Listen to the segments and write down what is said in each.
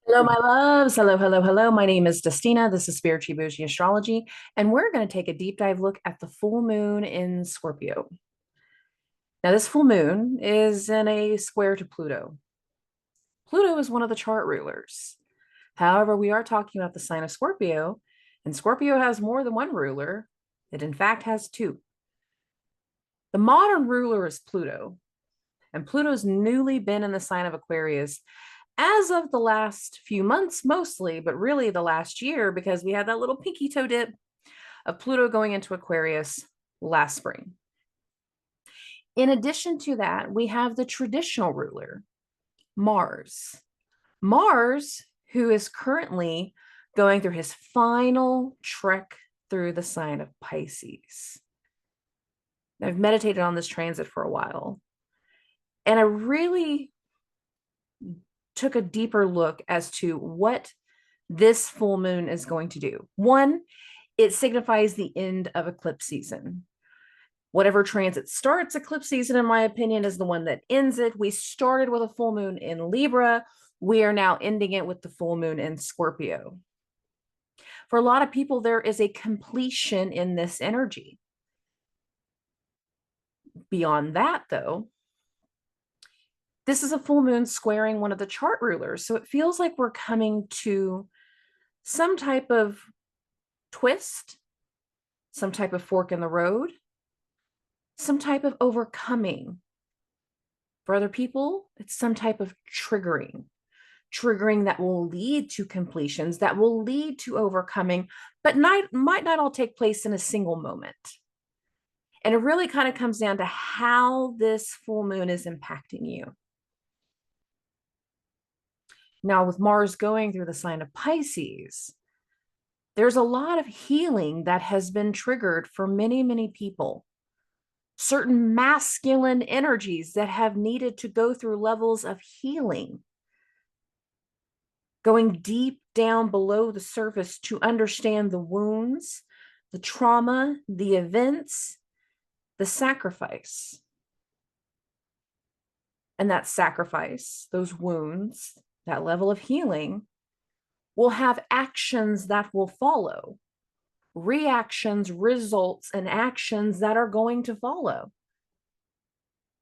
Hello, my loves. Hello, hello, hello. My name is Dustina. This is Spiritual Boujee Astrology, and we're going to take a deep dive look at the full moon in Scorpio. Now, this full moon is in a square to Pluto. Pluto is one of the chart rulers. However, we are talking about the sign of Scorpio, and Scorpio has more than one ruler. It, in fact, has two. The modern ruler is Pluto, and Pluto's newly been in the sign of Aquarius as of the last few months mostly, but really the last year because we had that little pinky toe dip of Pluto going into Aquarius last spring. In addition to that, we have the traditional ruler, Mars. Mars, who is currently going through his final trek through the sign of Pisces. I've meditated on this transit for a while, and I really took a deeper look as to what this full moon is going to do. One, it signifies the end of eclipse season. Whatever transit starts eclipse season, in my opinion, is the one that ends it. We started with a full moon in Libra. We are now ending it with the full moon in Scorpio. For a lot of people, there is a completion in this energy. Beyond that, though, this is a full moon squaring one of the chart rulers. So it feels like we're coming to some type of twist, some type of fork in the road, some type of overcoming. For other people, it's some type of triggering that will lead to completions, that will lead to overcoming, but might not all take place in a single moment. And it really kind of comes down to how this full moon is impacting you. Now, with Mars going through the sign of Pisces, there's a lot of healing that has been triggered for many, many people. Certain masculine energies that have needed to go through levels of healing, going deep down below the surface to understand the wounds, the trauma, the events, the sacrifice. And that sacrifice, those wounds, that level of healing will have actions that will follow, reactions, results, and actions that are going to follow.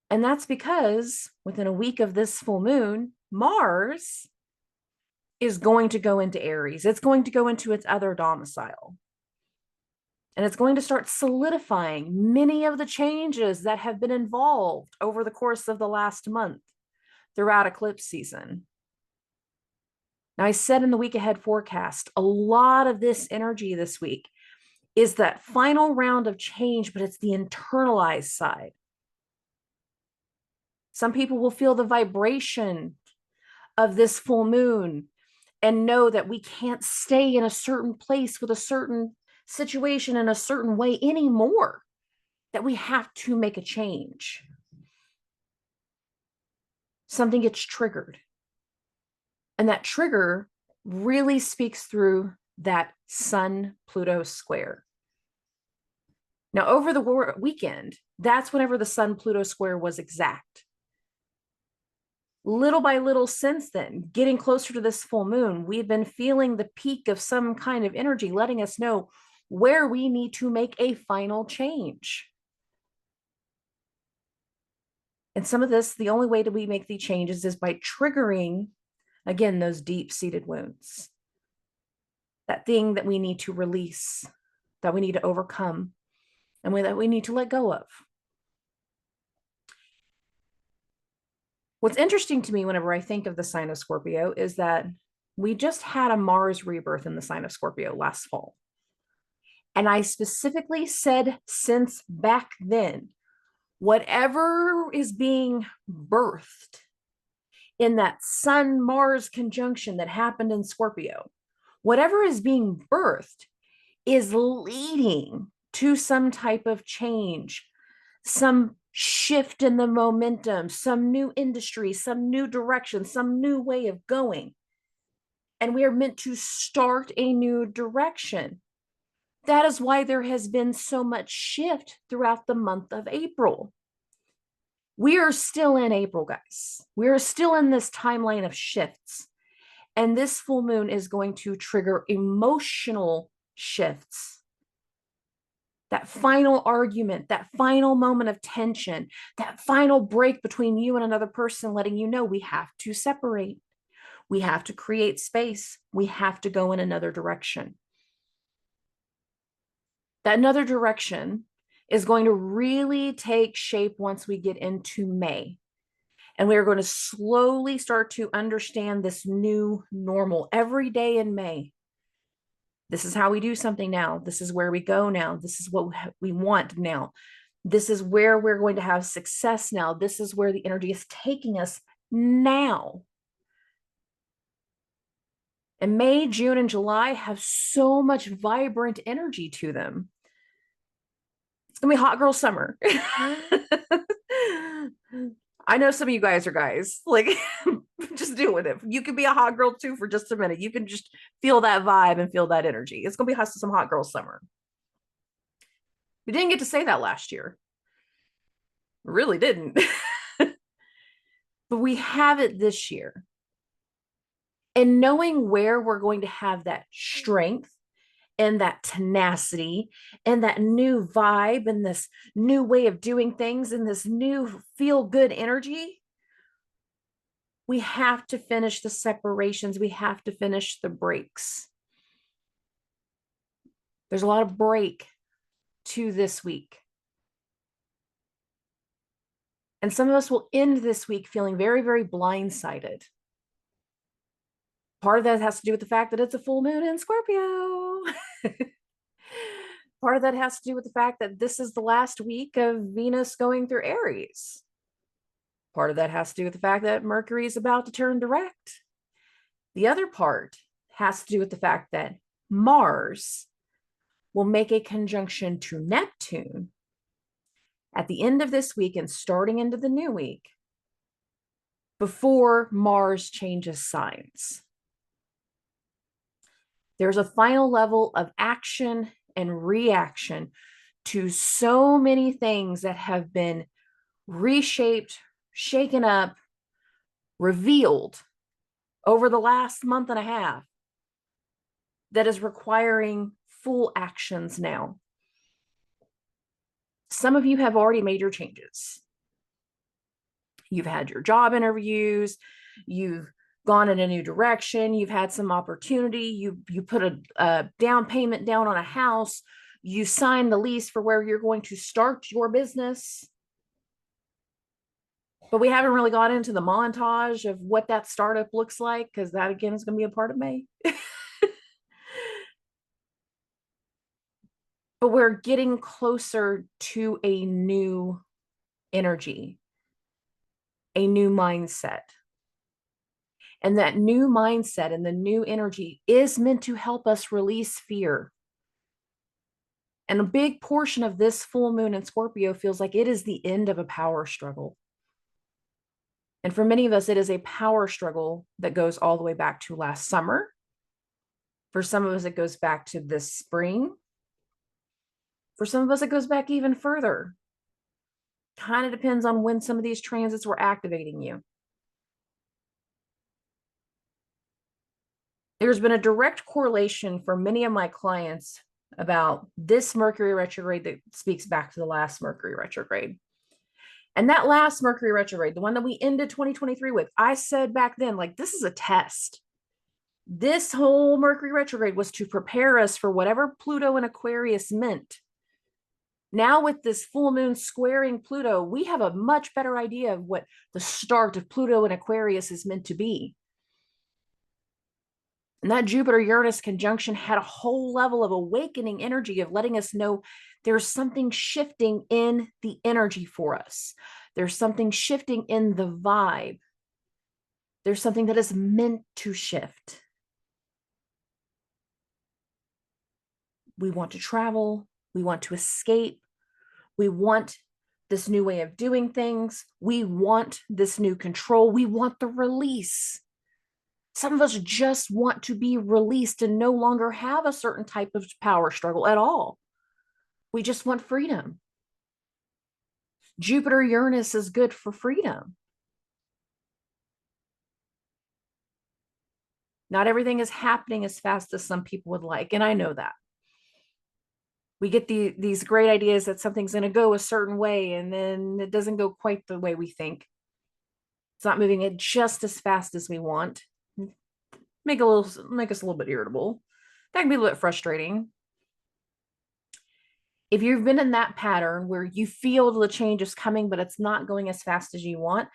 And that's because within a week of this full moon, Mars is going to go into Aries. It's going to go into its other domicile. And it's going to start solidifying many of the changes that have been involved over the course of the last month throughout eclipse season. Now, I said in the week ahead forecast, a lot of this energy this week is that final round of change, but it's the internalized side. Some people will feel the vibration of this full moon and know that we can't stay in a certain place with a certain situation in a certain way anymore, that we have to make a change. Something gets triggered. And that trigger really speaks through that Sun-Pluto square. Now, over the weekend, that's whenever the Sun-Pluto square was exact. Little by little since then, getting closer to this full moon, we've been feeling the peak of some kind of energy, letting us know where we need to make a final change. And some of this, the only way that we make the changes is by triggering, again, those deep-seated wounds. That thing that we need to release, that we need to overcome, and that we need to let go of. What's interesting to me whenever I think of the sign of Scorpio is that we just had a Mars rebirth in the sign of Scorpio last fall. And I specifically said since back then, whatever is being birthed in that Sun-Mars conjunction that happened in Scorpio, whatever is being birthed is leading to some type of change, some shift in the momentum, some new industry, some new direction, some new way of going. And we are meant to start a new direction. That is why there has been so much shift throughout the month of April. We are still in April, guys. We are still in this timeline of shifts. And this full moon is going to trigger emotional shifts. That final argument, that final moment of tension, that final break between you and another person, letting you know we have to separate. We have to create space. We have to go in another direction. That another direction is going to really take shape once we get into May. And we are going to slowly start to understand this new normal every day in May. This is how we do something now. This is where we go now. This is what we want now. This is where we're going to have success now. This is where the energy is taking us now. And May, June, and July have so much vibrant energy to them. It's going to be hot girl summer. I know some of you guys are guys, like, just deal with it. You can be a hot girl too for just a minute. You can just feel that vibe and feel that energy. It's going to be some hot girl summer. We didn't get to say that last year. We really didn't. But we have it this year. And knowing where we're going to have that strength and that tenacity and that new vibe and this new way of doing things and this new feel good energy, we have to finish the separations. We have to finish the breaks. There's a lot of break to this week. And some of us will end this week feeling very, very blindsided. Part of that has to do with the fact that it's a full moon in Scorpio. Part of that has to do with the fact that this is the last week of Venus going through Aries. Part of that has to do with the fact that Mercury is about to turn direct. The other part has to do with the fact that Mars will make a conjunction to Neptune at the end of this week and starting into the new week before Mars changes signs. There's a final level of action and reaction to so many things that have been reshaped, shaken up, revealed over the last month and a half that is requiring full actions now. Some of you have already made your changes. You've had your job interviews, you've gone in a new direction, you've had some opportunity, you put a down payment down on a house, you signed the lease for where you're going to start your business. But we haven't really got into the montage of what that startup looks like, because that again is going to be a part of May. But we're getting closer to a new energy, a new mindset. And that new mindset and the new energy is meant to help us release fear. And a big portion of this full moon in Scorpio feels like it is the end of a power struggle. And for many of us, it is a power struggle that goes all the way back to last summer. For some of us, it goes back to this spring. For some of us, it goes back even further. Kind of depends on when some of these transits were activating you. There's been a direct correlation for many of my clients about this Mercury retrograde that speaks back to the last Mercury retrograde. And that last Mercury retrograde, the one that we ended 2023 with, I said back then, like, this is a test. This whole Mercury retrograde was to prepare us for whatever Pluto and Aquarius meant. Now with this full moon squaring Pluto, we have a much better idea of what the start of Pluto and Aquarius is meant to be. And that Jupiter-Uranus conjunction had a whole level of awakening energy of letting us know there's something shifting in the energy for us. There's something shifting in the vibe. There's something that is meant to shift. We want to travel. We want to escape. We want this new way of doing things. We want this new control. We want the release. Some of us just want to be released and no longer have a certain type of power struggle at all. We just want freedom. Jupiter-Uranus is good for freedom. Not everything is happening as fast as some people would like. And I know that. We get these great ideas that something's going to go a certain way, and then it doesn't go quite the way we think. It's not moving it just as fast as we want. Make us a little bit irritable. That can be a little bit frustrating. If you've been in that pattern where you feel the change is coming, but it's not going as fast as you want,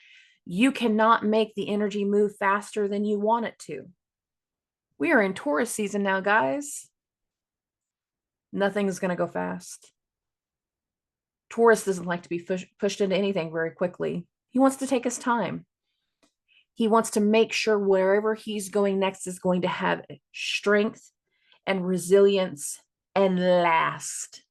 you cannot make the energy move faster than you want it to. We are in Taurus season now, guys. Nothing's going to go fast. Taurus doesn't like to be pushed into anything very quickly. He wants to take his time. He wants to make sure wherever he's going next is going to have strength and resilience and last.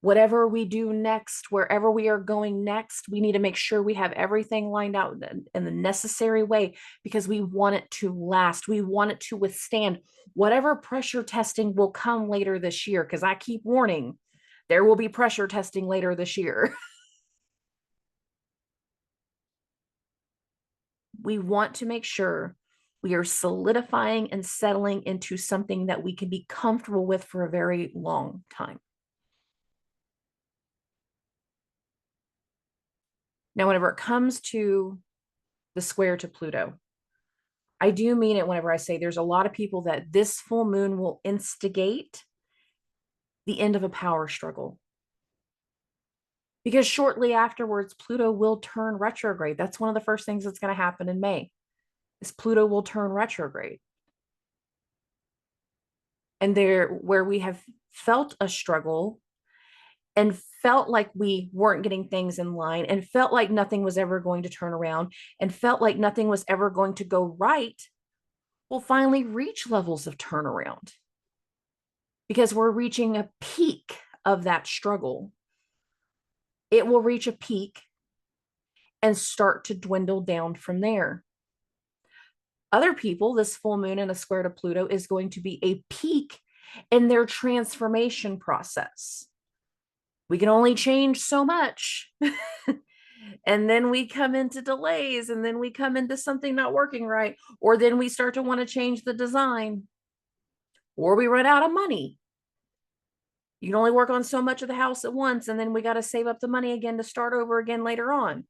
Whatever we do next, wherever we are going next, we need to make sure we have everything lined out in the necessary way, because we want it to last. We want it to withstand whatever pressure testing will come later this year, because I keep warning, there will be pressure testing later this year. We want to make sure we are solidifying and settling into something that we can be comfortable with for a very long time. Now, whenever it comes to the square to Pluto, I do mean it whenever I say there's a lot of people that this full moon will instigate the end of a power struggle. Because shortly afterwards, Pluto will turn retrograde. That's one of the first things that's going to happen in May, is Pluto will turn retrograde. And there, where we have felt a struggle and felt like we weren't getting things in line and felt like nothing was ever going to turn around and felt like nothing was ever going to go right, we'll finally reach levels of turnaround, because we're reaching a peak of that struggle. It will reach a peak and start to dwindle down from there. Other people, this full moon in a square to Pluto is going to be a peak in their transformation process. We can only change so much. And then we come into delays, and then we come into something not working right, or then we start to want to change the design, or we run out of money. You can only work on so much of the house at once, and then we got to save up the money again to start over again later on.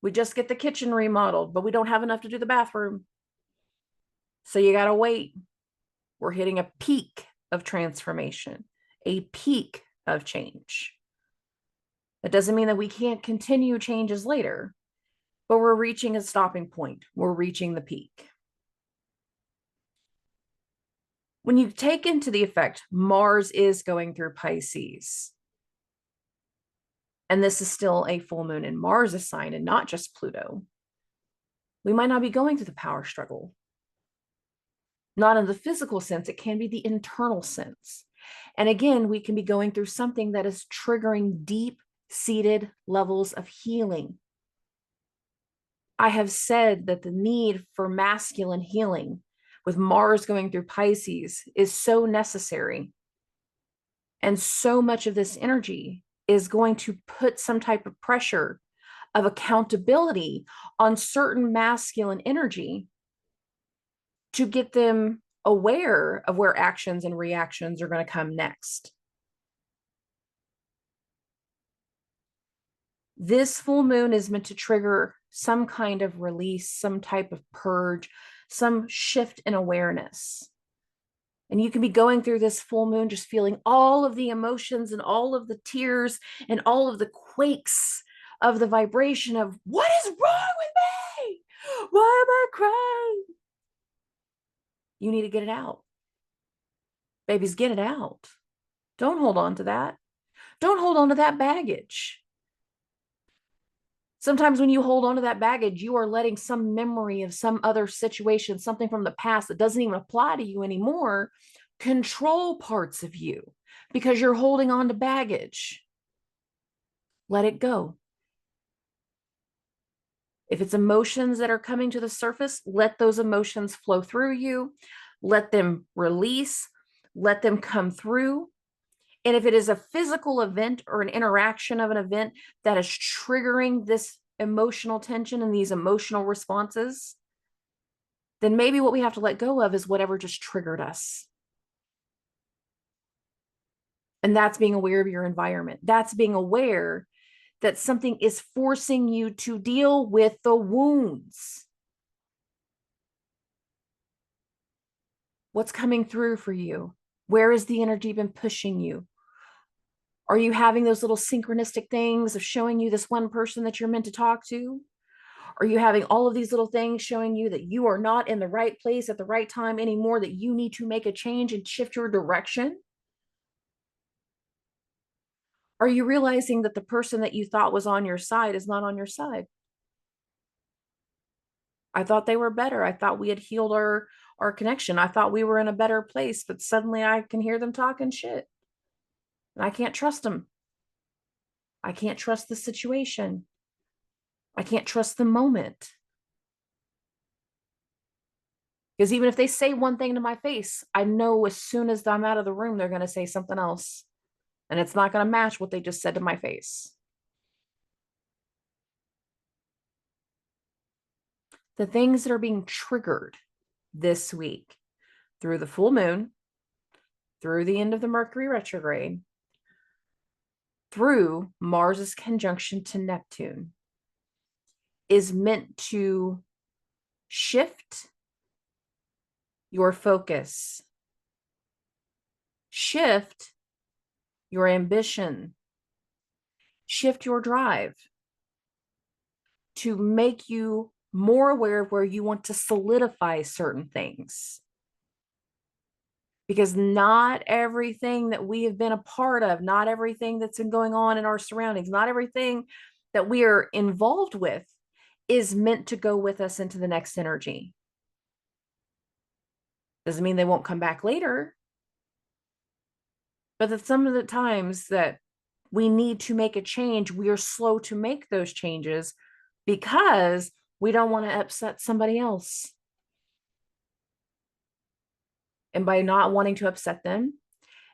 We just get the kitchen remodeled, but we don't have enough to do the bathroom. So you got to wait. We're hitting a peak of transformation, a peak of change. That doesn't mean that we can't continue changes later, but we're reaching a stopping point. We're reaching the peak. When you take into the effect, Mars is going through Pisces. And this is still a full moon in Mars' sign and not just Pluto. We might not be going through the power struggle. Not in the physical sense, it can be the internal sense. And again, we can be going through something that is triggering deep-seated levels of healing. I have said that the need for masculine healing with Mars going through Pisces is so necessary. And so much of this energy is going to put some type of pressure of accountability on certain masculine energy to get them aware of where actions and reactions are going to come next. This full moon is meant to trigger some kind of release, some type of purge, some shift in awareness. And you can be going through this full moon just feeling all of the emotions and all of the tears and all of the quakes of the vibration of, what is wrong with me? Why am I crying? You need to get it out. Babies, get it out. Don't hold on to that. Don't hold on to that baggage. Sometimes when you hold on to that baggage, you are letting some memory of some other situation, something from the past that doesn't even apply to you anymore, control parts of you because you're holding on to baggage. Let it go. If it's emotions that are coming to the surface, let those emotions flow through you. Let them release. Let them come through. And if it is a physical event or an interaction of an event that is triggering this emotional tension and these emotional responses, then maybe what we have to let go of is whatever just triggered us. And that's being aware of your environment. That's being aware that something is forcing you to deal with the wounds. What's coming through for you? Where has the energy been pushing you? Are you having those little synchronistic things of showing you this one person that you're meant to talk to? Are you having all of these little things showing you that you are not in the right place at the right time anymore, that you need to make a change and shift your direction? Are you realizing that the person that you thought was on your side is not on your side? I thought they were better. I thought we had healed our connection. I thought we were in a better place, but suddenly I can hear them talking shit. And I can't trust them. I can't trust the situation. I can't trust the moment. Because even if they say one thing to my face, I know as soon as I'm out of the room, they're going to say something else. And it's not going to match what they just said to my face. The things that are being triggered this week through the full moon, through the end of the Mercury retrograde, through Mars's conjunction to Neptune, is meant to shift your focus, shift your ambition, shift your drive, to make you more aware of where you want to solidify certain things. Because not everything that we have been a part of, not everything that's been going on in our surroundings, not everything that we are involved with is meant to go with us into the next energy. Doesn't mean they won't come back later, but that some of the times that we need to make a change, we are slow to make those changes because we don't want to upset somebody else. And by not wanting to upset them,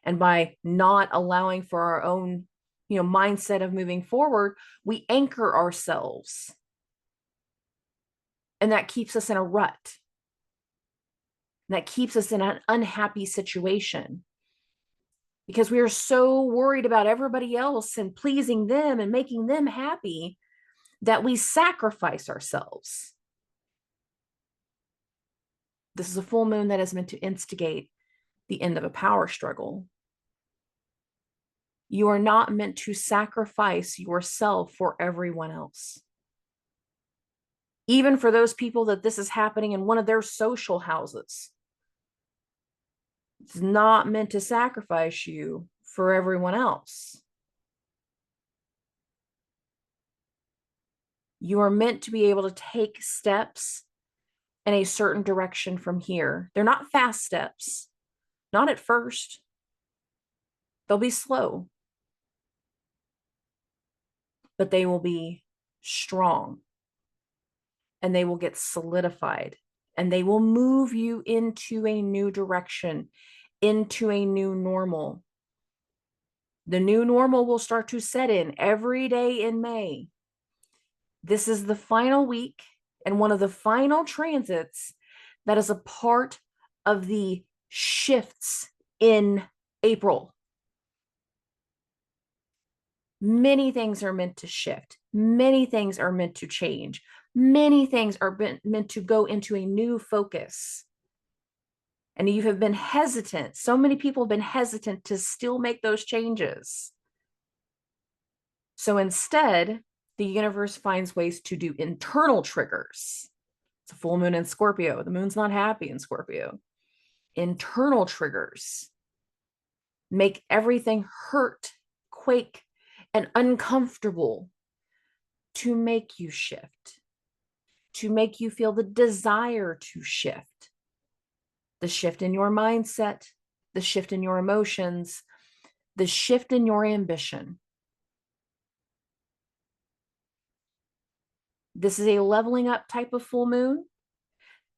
and by not allowing for our own, mindset of moving forward, we anchor ourselves. And that keeps us in a rut. That keeps us in an unhappy situation because we are so worried about everybody else and pleasing them and making them happy that we sacrifice ourselves. This is a full moon that is meant to instigate the end of a power struggle. You are not meant to sacrifice yourself for everyone else. Even for those people that this is happening in one of their social houses. It's not meant to sacrifice you for everyone else. You are meant to be able to take steps in a certain direction from here. They're not fast steps, not at first. They'll be slow, but they will be strong and they will get solidified and they will move you into a new direction, into a new normal. The new normal will start to set in every day in May. This is the final week and one of the final transits that is a part of the shifts in April. Many things are meant to shift. Many things are meant to change. Many things are meant to go into a new focus. And you have been hesitant. So many people have been hesitant to still make those changes. So instead, the universe finds ways to do internal triggers. It's a full moon in Scorpio. The moon's not happy in Scorpio. Internal triggers make everything hurt, quake, and uncomfortable to make you shift, to make you feel the desire to shift. The shift in your mindset, the shift in your emotions, the shift in your ambition. This is a leveling up type of full moon.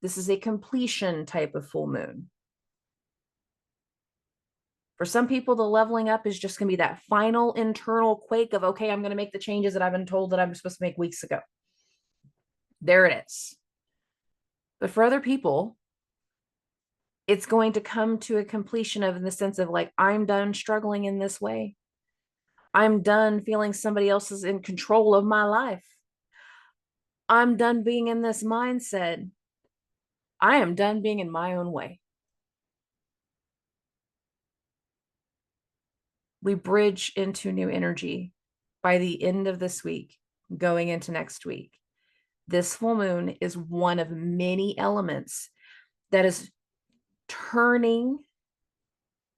This is a completion type of full moon. For some people, the leveling up is just going to be that final internal quake of, okay, I'm going to make the changes that I've been told that I'm supposed to make weeks ago. There it is. But for other people, it's going to come to a completion of in the sense of like, I'm done struggling in this way. I'm done feeling somebody else is in control of my life. I'm done being in this mindset. I am done being in my own way. We bridge into new energy by the end of this week, going into next week. This full moon is one of many elements that is turning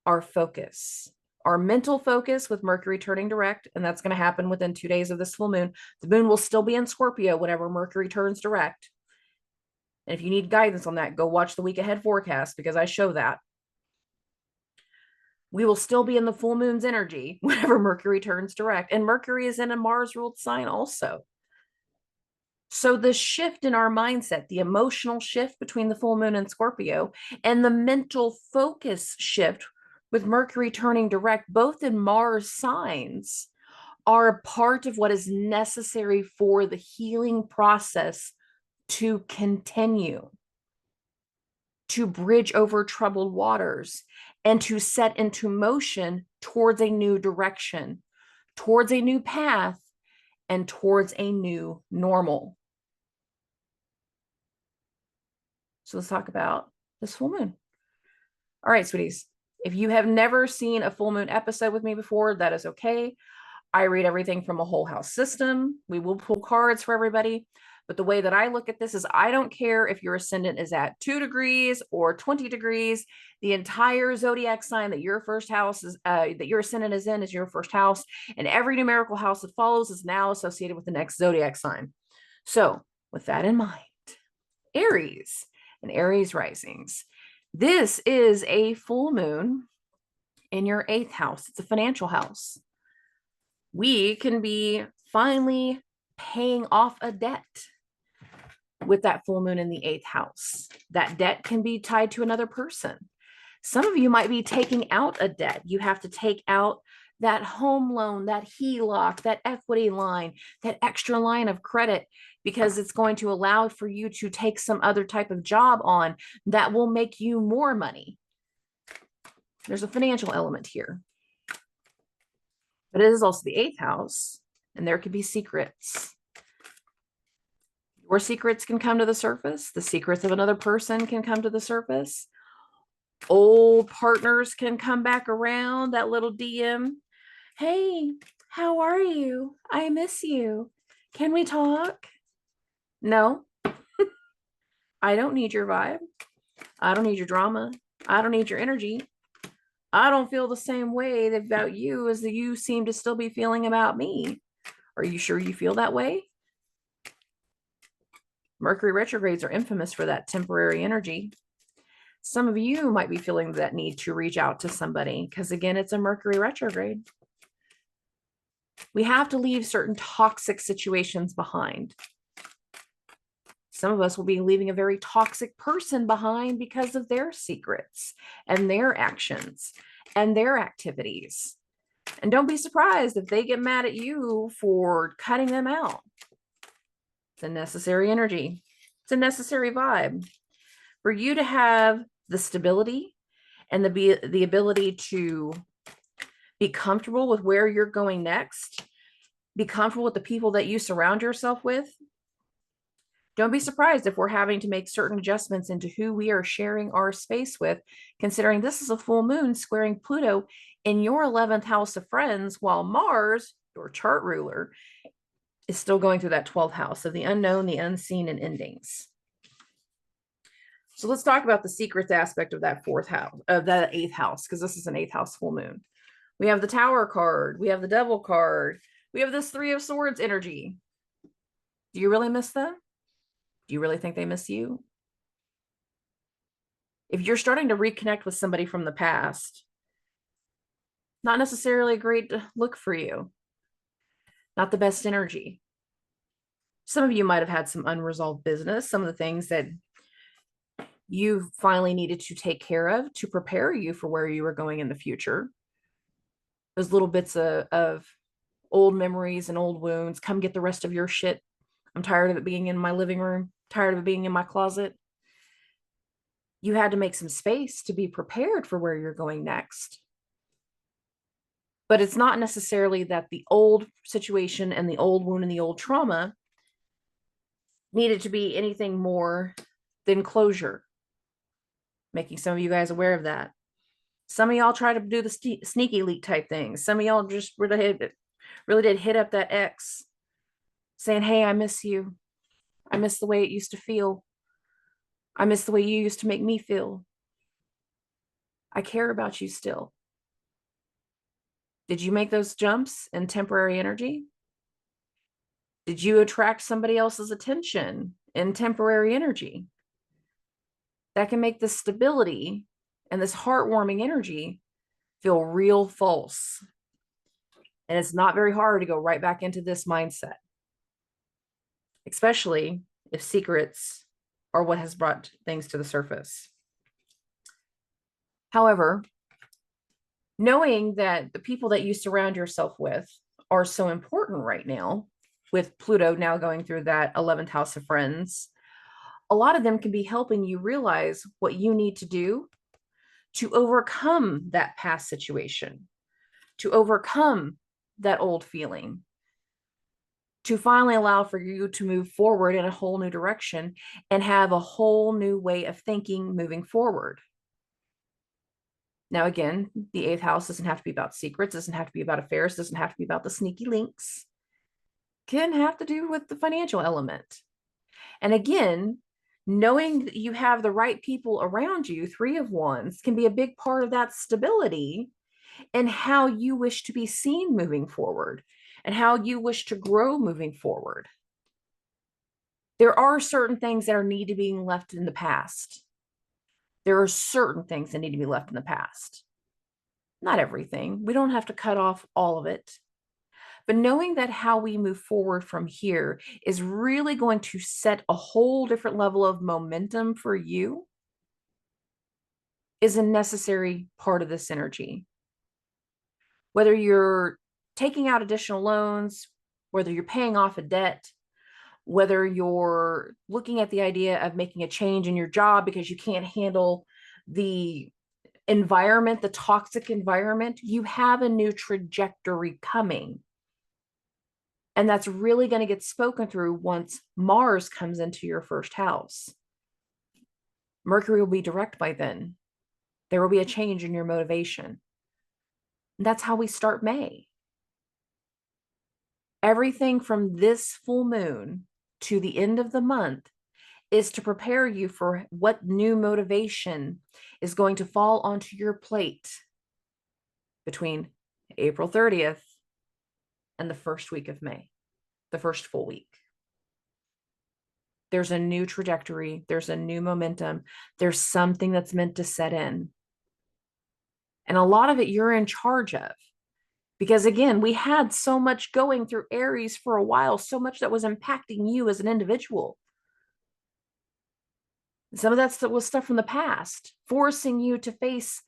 our focus, our mental focus with Mercury turning direct. And that's going to happen within 2 days of this full moon. The moon will still be in Scorpio whenever Mercury turns direct. And if you need guidance on that, go watch the week ahead forecast because I show that. We will still be in the full moon's energy whenever Mercury turns direct. And Mercury is in a Mars ruled sign also. So the shift in our mindset, the emotional shift between the full moon and Scorpio, and the mental focus shift with Mercury turning direct, both in Mars signs, are a part of what is necessary for the healing process to continue, to bridge over troubled waters, and to set into motion towards a new direction, towards a new path, and towards a new normal. So let's talk about this full moon. All right, sweeties. If you have never seen a full moon episode with me before, that is okay. I read everything from a whole house system. We will pull cards for everybody. But the way that I look at this is I don't care if your ascendant is at 2 degrees or 20 degrees. The entire zodiac sign that your first house is, that your ascendant is in, is your first house. And every numerical house that follows is now associated with the next zodiac sign. So with that in mind, Aries and Aries risings. This is a full moon in your 8th house. It's a financial house. We can be finally paying off a debt with that full moon in the 8th house. That debt can be tied to another person. Some of you might be taking out a debt. You have to take out that home loan, that HELOC, that equity line, that extra line of credit, because it's going to allow for you to take some other type of job on that will make you more money. There's a financial element here. But it is also the 8th house, and there could be secrets. Your secrets can come to the surface. The secrets of another person can come to the surface. Old partners can come back around, that little DM. Hey, how are you? I miss you. Can we talk? No, I don't need your vibe. I don't need your drama. I don't need your energy. I don't feel the same way about you as you seem to still be feeling about me. Are you sure you feel that way? Mercury retrogrades are infamous for that temporary energy. Some of you might be feeling that need to reach out to somebody because, again, it's a Mercury retrograde. We have to leave certain toxic situations behind. Some of us will be leaving a very toxic person behind because of their secrets and their actions and their activities. And don't be surprised if they get mad at you for cutting them out. It's a necessary energy. It's a necessary vibe for you to have the stability and the ability to be comfortable with where you're going next, be comfortable with the people that you surround yourself with. Don't be surprised if we're having to make certain adjustments into who we are sharing our space with, considering this is a full moon squaring Pluto in your 11th house of friends, while Mars, your chart ruler, is still going through that 12th house of the unknown, the unseen, and endings. So let's talk about the secrets aspect of that 4th house, of that 8th house, because this is an 8th house full moon. We have the Tower card. We have the Devil card. We have this 3 of Swords energy. Do you really miss them? Do you really think they miss you? If you're starting to reconnect with somebody from the past, not necessarily a great look for you. Not the best energy. Some of you might have had some unresolved business, some of the things that you finally needed to take care of to prepare you for where you were going in the future. Those little bits of old memories and old wounds. Come get the rest of your shit. I'm tired of it being in my living room, tired of it being in my closet. You had to make some space to be prepared for where you're going next. But it's not necessarily that the old situation and the old wound and the old trauma needed to be anything more than closure. Making some of you guys aware of that. Some of y'all try to do the sneaky leak type things. Some of y'all just really did hit up that ex saying, hey, I miss you. I miss the way it used to feel. I miss the way you used to make me feel. I care about you still. Did you make those jumps in temporary energy? Did you attract somebody else's attention in temporary energy? That can make this stability and this heartwarming energy feel real false. And it's not very hard to go right back into this mindset, especially if secrets are what has brought things to the surface. However, knowing that the people that you surround yourself with are so important right now, with Pluto now going through that 11th house of friends, a lot of them can be helping you realize what you need to do to overcome that past situation, to overcome that old feeling, to finally allow for you to move forward in a whole new direction and have a whole new way of thinking moving forward. Now, again, the 8th house doesn't have to be about secrets, doesn't have to be about affairs, doesn't have to be about the sneaky links. Can have to do with the financial element. And again, knowing that you have the right people around you, 3 of Wands, can be a big part of that stability and how you wish to be seen moving forward and how you wish to grow moving forward. There are certain things that are need to be left in the past. There are certain things that need to be left in the past. Not everything. We don't have to cut off all of it. But knowing that how we move forward from here is really going to set a whole different level of momentum for you is a necessary part of this energy. Whether you're taking out additional loans, whether you're paying off a debt, whether you're looking at the idea of making a change in your job because you can't handle the environment, the toxic environment, you have a new trajectory coming. And that's really going to get spoken through once Mars comes into your first house. Mercury will be direct by then. There will be a change in your motivation. And that's how we start May. Everything from this full moon to the end of the month is to prepare you for what new motivation is going to fall onto your plate between April 30th and the first week of May, the first full week. There's a new trajectory. There's a new momentum. There's something that's meant to set in. And a lot of it you're in charge of. Because again, we had so much going through Aries for a while, so much that was impacting you as an individual. Some of that was stuff from the past, forcing you to face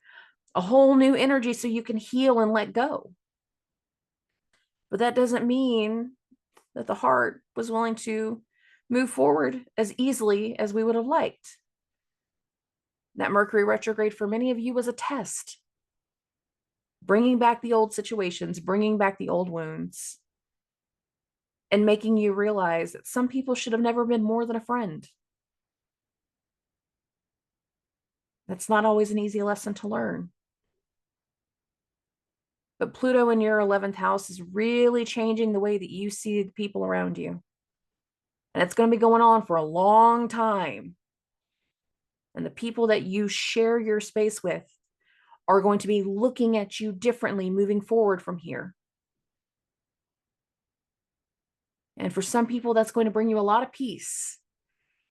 a whole new energy so you can heal and let go. But that doesn't mean that the heart was willing to move forward as easily as we would have liked. That Mercury retrograde for many of you was a test, bringing back the old situations, bringing back the old wounds, and making you realize that some people should have never been more than a friend. That's not always an easy lesson to learn. But Pluto in your 11th house is really changing the way that you see the people around you. And it's going to be going on for a long time. And the people that you share your space with are going to be looking at you differently moving forward from here. And for some people, that's going to bring you a lot of peace,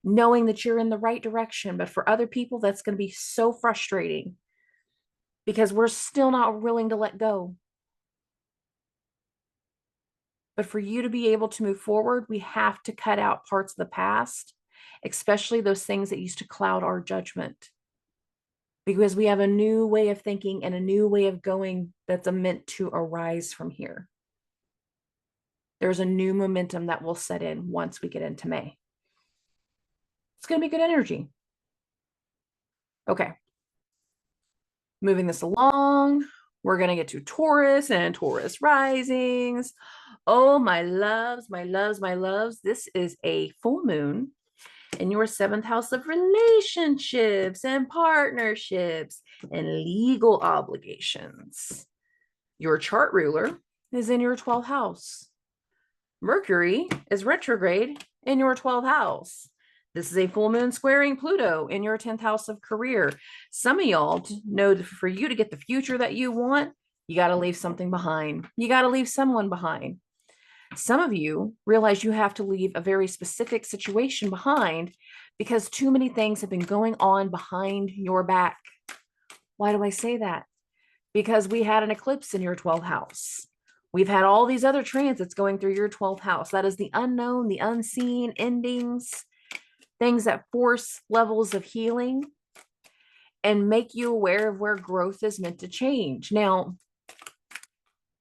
knowing that you're in the right direction. But for other people, that's going to be so frustrating because we're still not willing to let go. But for you to be able to move forward, we have to cut out parts of the past, especially those things that used to cloud our judgment. Because we have a new way of thinking and a new way of going that's meant to arise from here. There's a new momentum that will set in once we get into May. It's going to be good energy. Okay, moving this along, we're going to get to Taurus and Taurus risings. Oh, my loves, my loves, my loves. This is a full moon in your seventh house of relationships and partnerships and legal obligations. Your chart ruler is in your 12th house. Mercury is retrograde in your 12th house. This is a full moon squaring Pluto in your 10th house of career. Some of y'all know that for you to get the future that you want, you got to leave something behind. You got to leave someone behind. Some of you realize you have to leave a very specific situation behind because too many things have been going on behind your back. Why do I say that? Because we had an eclipse in your 12th house. We've had all these other transits going through your 12th house. That is the unknown, the unseen, endings, things that force levels of healing and make you aware of where growth is meant to change. Now,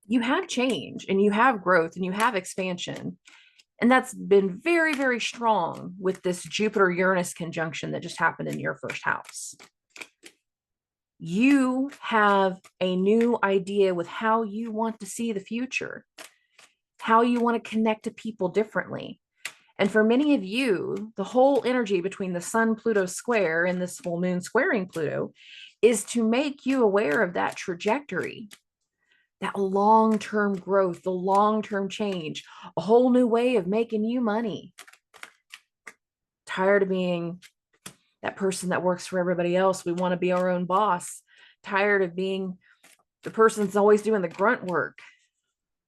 you have change and you have growth and you have expansion. And that's been very, very strong with this Jupiter-Uranus conjunction that just happened in your first house. You have a new idea with how you want to see the future, how you want to connect to people differently. And for many of you, the whole energy between the Sun-Pluto square and this full moon squaring Pluto is to make you aware of that trajectory, that long-term growth, the long-term change, a whole new way of making you money. Tired of being that person that works for everybody else. We want to be our own boss. Tired of being the person that's always doing the grunt work.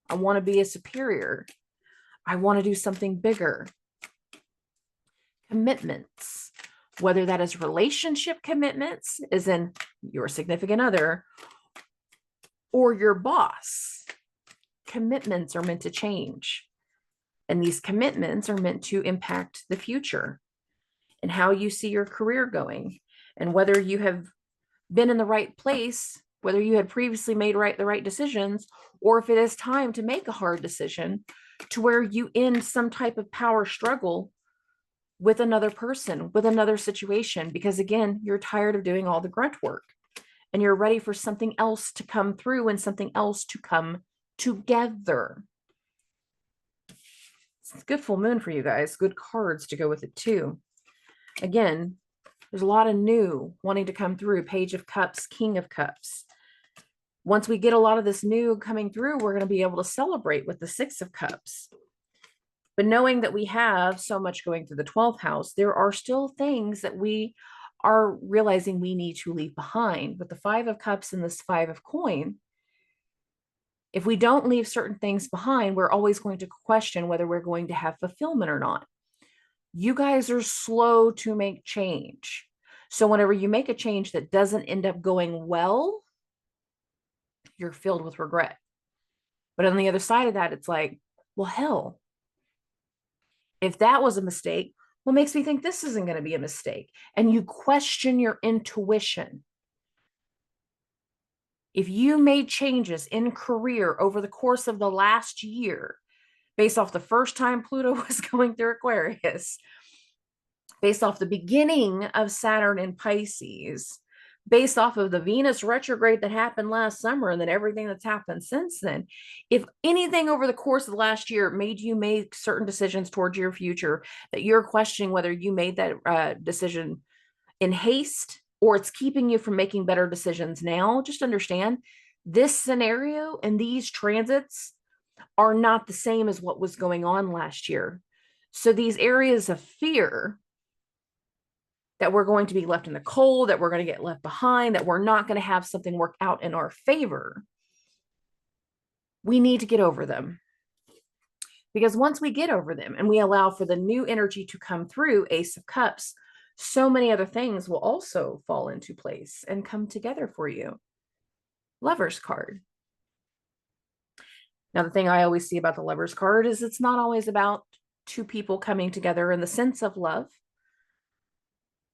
I want to be a superior. I want to do something bigger. Commitments, whether that is relationship commitments, as in your significant other, or your boss. Commitments are meant to change. And these commitments are meant to impact the future and how you see your career going, and whether you have been in the right place, whether you had previously made the right decisions, or if it is time to make a hard decision to where you end some type of power struggle with another person, with another situation, because again, you're tired of doing all the grunt work and you're ready for something else to come through and something else to come together. It's a good full moon for you guys. Good cards to go with it too. Again, there's a lot of new wanting to come through. Page of Cups, King of Cups. Once we get a lot of this new coming through, we're going to be able to celebrate with the Six of Cups. But knowing that we have so much going through the 12th house, there are still things that we are realizing we need to leave behind. With the Five of Cups and this Five of Coin, if we don't leave certain things behind, we're always going to question whether we're going to have fulfillment or not. You guys are slow to make change. So whenever you make a change that doesn't end up going well, you're filled with regret. But on the other side of that, it's like, well, hell, if that was a mistake, what makes me think this isn't going to be a mistake? And you question your intuition. If you made changes in career over the course of the last year, based off the first time Pluto was going through Aquarius, based off the beginning of Saturn in Pisces, based off of the Venus retrograde that happened last summer, and then everything that's happened since then, if anything over the course of the last year made you make certain decisions towards your future that you're questioning whether you made that decision in haste or it's keeping you from making better decisions now, just understand this scenario and these transits are not the same as what was going on last year. So these areas of fear that we're going to be left in the cold, that we're going to get left behind, that we're not going to have something work out in our favor, we need to get over them. Because once we get over them and we allow for the new energy to come through, Ace of Cups, so many other things will also fall into place and come together for you. Lover's card. Now, the thing I always see about the Lover's card is it's not always about two people coming together in the sense of love.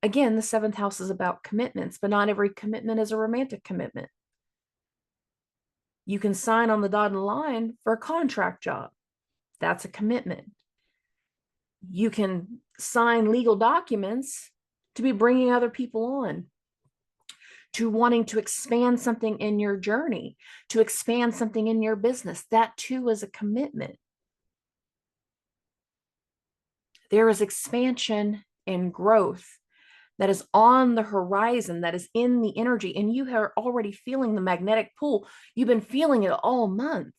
Again, the seventh house is about commitments, but not every commitment is a romantic commitment. You can sign on the dotted line for a contract job. That's a commitment. You can sign legal documents to be bringing other people on. to wanting to expand something in your journey, to expand something in your business. That too is a commitment. There is expansion and growth that is on the horizon, that is in the energy, and you are already feeling the magnetic pull. You've been feeling it all month,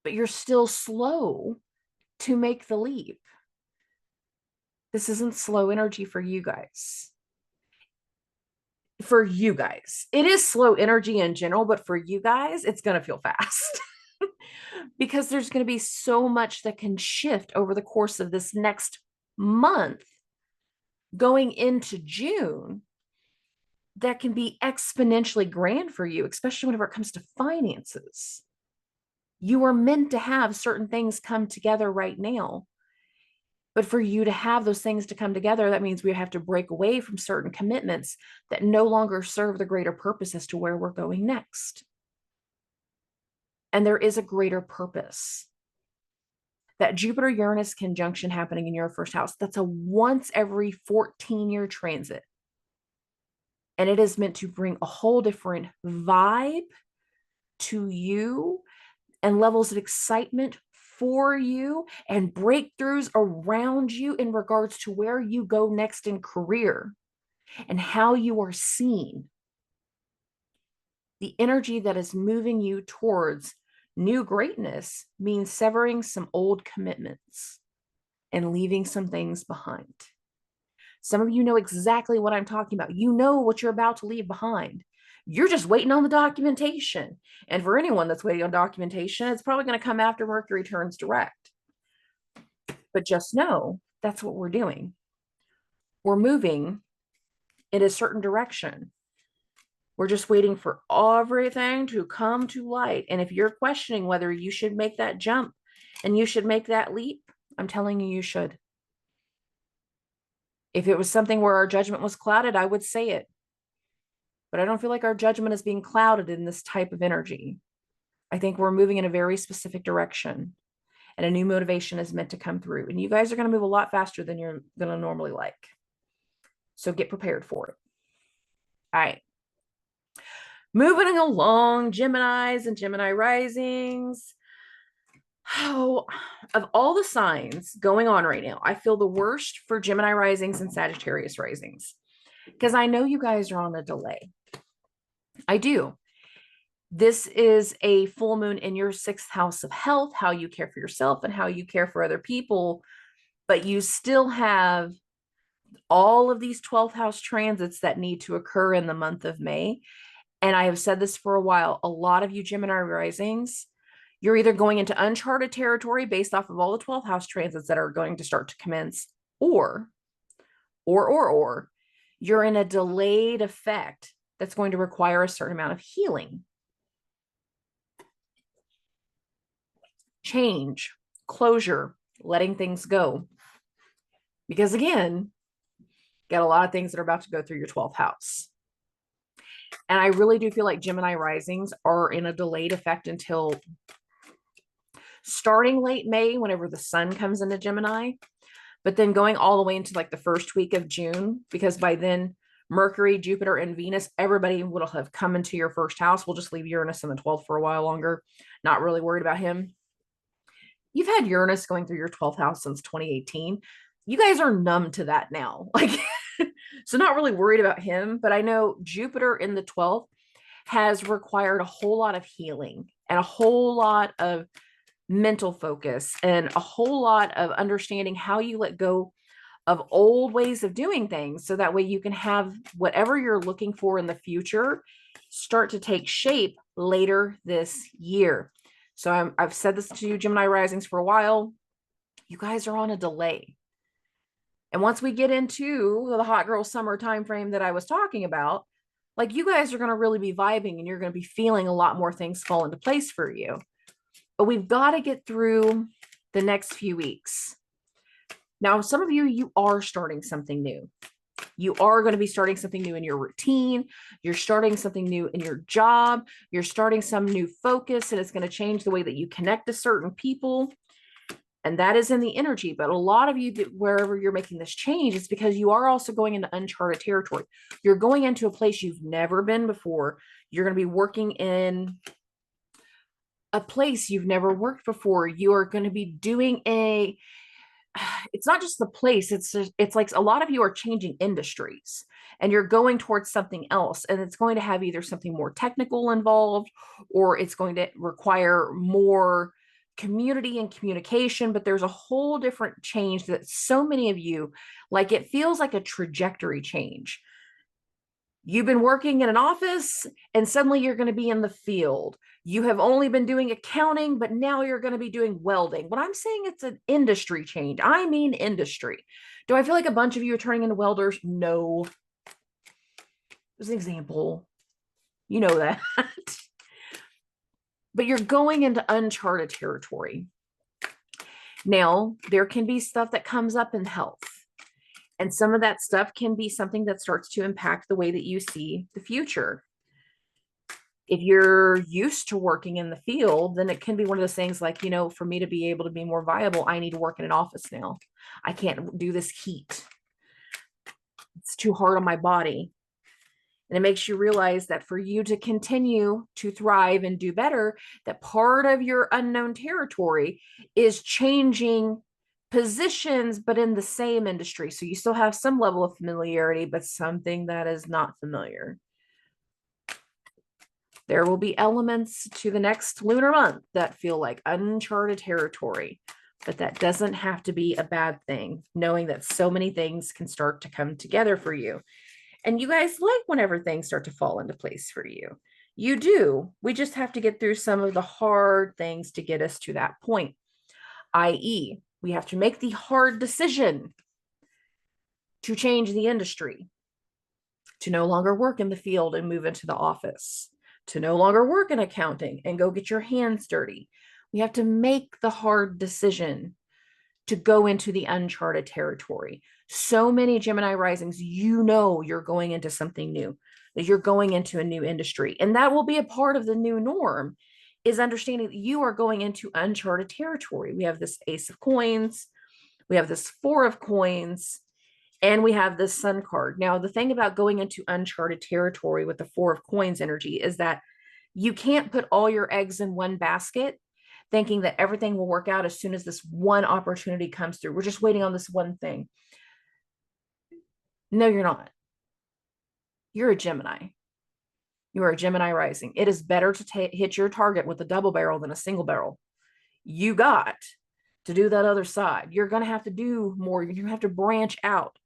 but you're still slow to make the leap. This isn't slow energy for you guys. For you guys, it is slow energy in general, but for you guys, it's going to feel fast because there's going to be so much that can shift over the course of this next month going into June that can be exponentially grand for you, especially whenever it comes to finances. You are meant to have certain things come together right now. But for you to have those things to come together, that means we have to break away from certain commitments that no longer serve the greater purpose as to where we're going next. And there is a greater purpose. That Jupiter-Uranus conjunction happening in your first house, that's a once every 14-year transit. And it is meant to bring a whole different vibe to you and levels of excitement for you and breakthroughs around you in regards to where you go next in career and how you are seen. The energy that is moving you towards new greatness means severing some old commitments and leaving some things behind. Some of you know exactly what I'm talking about. You know what you're about to leave behind. You're just waiting on the documentation. And for anyone that's waiting on documentation, it's probably going to come after Mercury turns direct. But just know that's what we're doing. We're moving in a certain direction. We're just waiting for everything to come to light. And if you're questioning whether you should make that jump and you should make that leap, I'm telling you, you should. If it was something where our judgment was clouded, I would say it. But I don't feel like our judgment is being clouded in this type of energy. I think we're moving in a very specific direction and a new motivation is meant to come through. And you guys are going to move a lot faster than you're going to normally like. So get prepared for it. All right. Moving along, Geminis and Gemini risings. Oh, of all the signs going on right now, I feel the worst for Gemini risings and Sagittarius risings because I know you guys are on a delay. I do. This is a full moon in your 6th house of health, how you care for yourself and how you care for other people, but you still have all of these 12th house transits that need to occur in the month of May. And I have said this for a while, a lot of you Gemini risings, you're either going into uncharted territory based off of all the 12th house transits that are going to start to commence, or you're in a delayed effect that's going to require a certain amount of healing, change, closure, letting things go. Because again, got a lot of things that are about to go through your 12th house. And I really do feel like Gemini risings are in a delayed effect until starting late May, whenever the sun comes into Gemini, but then going all the way into like the first week of June, because by then Mercury, Jupiter, and Venus, everybody will have come into your first house. We'll just leave Uranus in the 12th for a while longer. Not really worried about him. You've had Uranus going through your 12th house since 2018. You guys are numb to that now. Like, so not really worried about him, but I know Jupiter in the 12th has required a whole lot of healing and a whole lot of mental focus and a whole lot of understanding how you let go of old ways of doing things. So that way you can have whatever you're looking for in the future start to take shape later this year. So I've said this to you, Gemini risings, for a while. You guys are on a delay. And once we get into the hot girl summer time frame that I was talking about, like, you guys are going to really be vibing and you're going to be feeling a lot more things fall into place for you. But we've got to get through the next few weeks. Now, some of you, you are starting something new. You are going to be starting something new in your routine. You're starting something new in your job. You're starting some new focus, and it's going to change the way that you connect to certain people. And that is in the energy. But a lot of you, wherever you're making this change, it's because you are also going into uncharted territory. You're going into a place you've never been before. You're going to be working in a place you've never worked before. You are going to be doing it's not just the place, it's like a lot of you are changing industries and you're going towards something else, and it's going to have either something more technical involved, or it's going to require more community and communication. But there's a whole different change that so many of you, like, it feels like a trajectory change. You've been working in an office and suddenly you're going to be in the field. You have only been doing accounting, but now you're going to be doing welding. When I'm saying it's an industry change, I mean industry. Do I feel like a bunch of you are turning into welders? No. As an example, you know that. But you're going into uncharted territory. Now, there can be stuff that comes up in health. And some of that stuff can be something that starts to impact the way that you see the future. If you're used to working in the field, then it can be one of those things like, for me to be able to be more viable, I need to work in an office now. I can't do this heat. It's too hard on my body. And it makes you realize that for you to continue to thrive and do better, that part of your unknown territory is changing positions, but in the same industry. So you still have some level of familiarity, but something that is not familiar. There will be elements to the next lunar month that feel like uncharted territory, but that doesn't have to be a bad thing, knowing that so many things can start to come together for you. And you guys like whenever things start to fall into place for you. You do. We just have to get through some of the hard things to get us to that point, i.e., we have to make the hard decision to change the industry, to no longer work in the field and move into the office, to no longer work in accounting and go get your hands dirty. We have to make the hard decision to go into the uncharted territory. So many Gemini risings, you're going into something new, that you're going into a new industry. And that will be a part of the new norm, is understanding that you are going into uncharted territory. We have this Ace of Coins, we have this Four of Coins, and we have this Sun card. Now, the thing about going into uncharted territory with the Four of Coins energy is that you can't put all your eggs in one basket thinking that everything will work out as soon as this one opportunity comes through. We're just waiting on this one thing. No, you're not. You're a Gemini. You are a Gemini rising. It is better to hit your target with a double barrel than a single barrel. You got to do that other side. You're going to have to do more. You have to branch out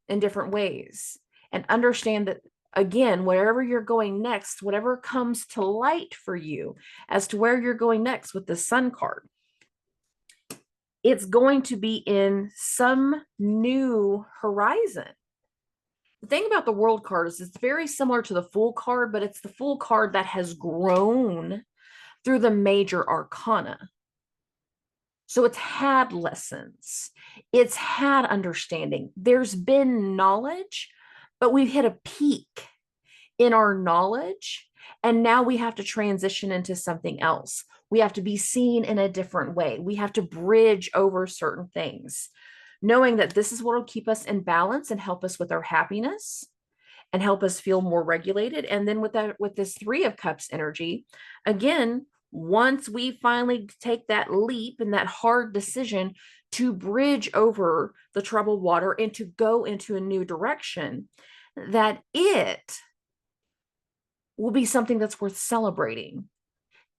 in different ways and understand that, again, wherever you're going next, whatever comes to light for you as to where you're going next with the Sun card, it's going to be in some new horizon. The thing about the World card is it's very similar to the Fool card, but it's the Fool card that has grown through the major arcana. So it's had lessons, it's had understanding. There's been knowledge, but we've hit a peak in our knowledge. And now we have to transition into something else. We have to be seen in a different way. We have to bridge over certain things, knowing that this is what will keep us in balance and help us with our happiness and help us feel more regulated. And then with this Three of Cups energy, again, once we finally take that leap and that hard decision to bridge over the troubled water and to go into a new direction, that it will be something that's worth celebrating.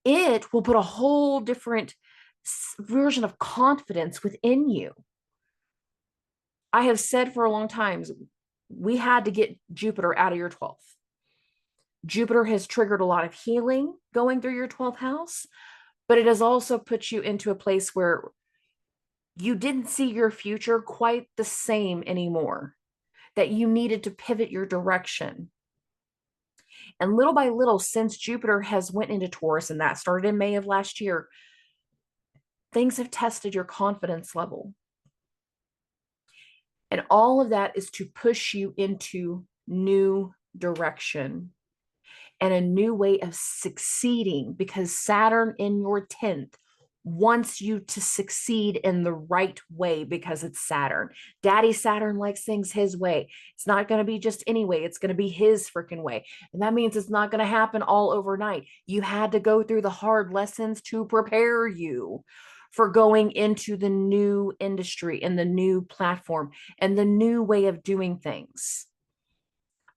It will put a whole different version of confidence within you. I have said for a long time, we had to get Jupiter out of your 12th. Jupiter has triggered a lot of healing going through your 12th house, but it has also put you into a place where you didn't see your future quite the same anymore, that you needed to pivot your direction. And little by little, since Jupiter has went into Taurus, and that started in May of last year, things have tested your confidence level. And all of that is to push you into new direction and a new way of succeeding, because Saturn in your 10th wants you to succeed in the right way because it's Saturn. Daddy Saturn likes things his way. It's not going to be just any way. It's going to be his freaking way. And that means it's not going to happen all overnight. You had to go through the hard lessons to prepare you for going into the new industry and the new platform and the new way of doing things.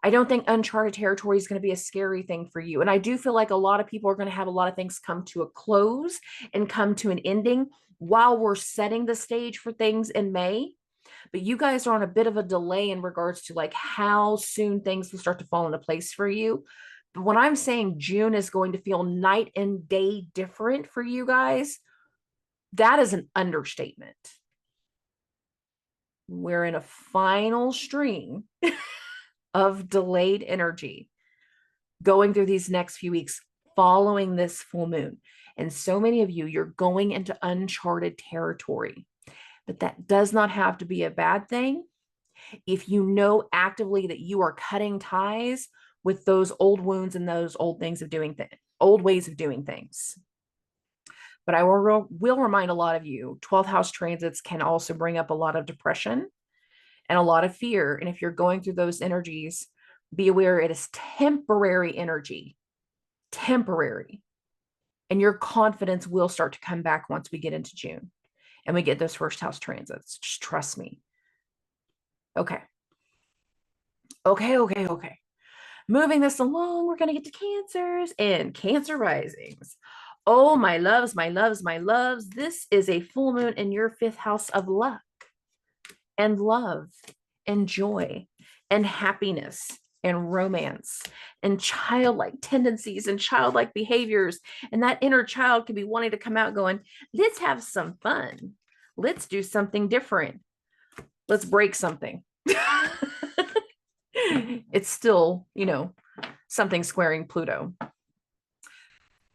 I don't think uncharted territory is going to be a scary thing for you. And I do feel like a lot of people are going to have a lot of things come to a close and come to an ending while we're setting the stage for things in May. But you guys are on a bit of a delay in regards to like how soon things will start to fall into place for you. But when I'm saying June is going to feel night and day different for you guys, that is an understatement. We're in a final stream of delayed energy going through these next few weeks following this full moon. And so many of you, you're going into uncharted territory, but that does not have to be a bad thing if you know actively that you are cutting ties with those old wounds and those old things of doing things, old ways of doing things. But I will remind a lot of you, 12th house transits can also bring up a lot of depression and a lot of fear. And if you're going through those energies, be aware it is temporary energy, temporary. And your confidence will start to come back once we get into June and we get those first house transits. Just trust me. Okay. Moving this along, we're going to get to Cancers and Cancer risings. Oh, my loves, my loves, my loves. This is a full moon in your 5th house of luck and love and joy and happiness and romance and childlike tendencies and childlike behaviors. And that inner child could be wanting to come out going, let's have some fun. Let's do something different. Let's break something. It's still, you know, something squaring Pluto.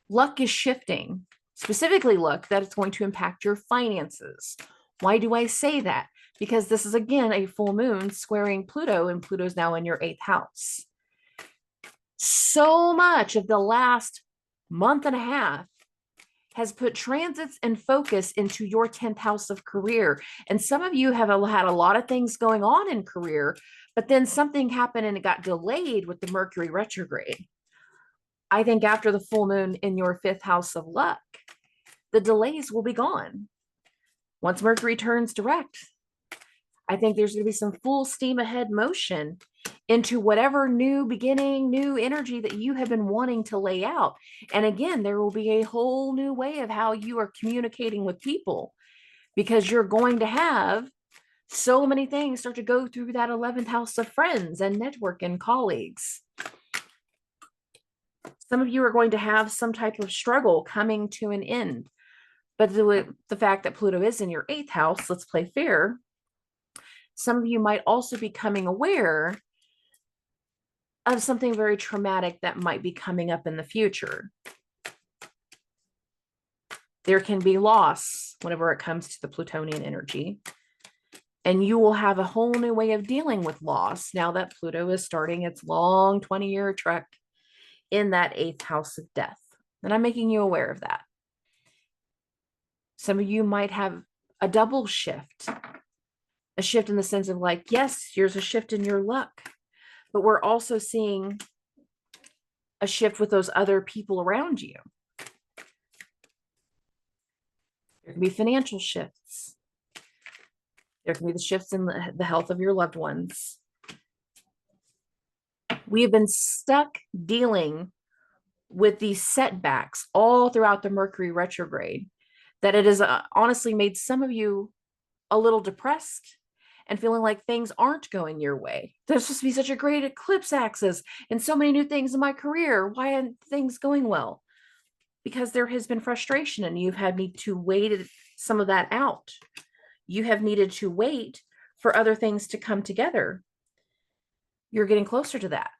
Luck is shifting, specifically luck that it's going to impact your finances. Why do I say that? Because this is, again, a full moon squaring Pluto, and Pluto's now in your 8th house. So much of the last month and a half has put transits and focus into your 10th house of career. And some of you have had a lot of things going on in career, but then something happened and it got delayed with the Mercury retrograde. I think after the full moon in your 5th house of luck, the delays will be gone. Once Mercury turns direct, I think there's going to be some full steam ahead motion into whatever new beginning, new energy that you have been wanting to lay out. And again, there will be a whole new way of how you are communicating with people, because you're going to have so many things start to go through that 11th house of friends and network and colleagues. Some of you are going to have some type of struggle coming to an end. But the fact that Pluto is in your 8th house, let's play fair. Some of you might also be becoming aware of something very traumatic that might be coming up in the future. There can be loss whenever it comes to the Plutonian energy. And you will have a whole new way of dealing with loss now that Pluto is starting its long 20-year trek in that 8th house of death. And I'm making you aware of that. Some of you might have a double shift, a shift in the sense of like, yes, here's a shift in your luck, but we're also seeing a shift with those other people around you. There can be financial shifts. There can be the shifts in the health of your loved ones. We have been stuck dealing with these setbacks all throughout the Mercury retrograde that it has honestly made some of you a little depressed and feeling like things aren't going your way. There's supposed to be such a great eclipse axis and so many new things in my career. Why aren't things going well? Because there has been frustration and you've had need to wait some of that out. You have needed to wait for other things to come together. You're getting closer to that.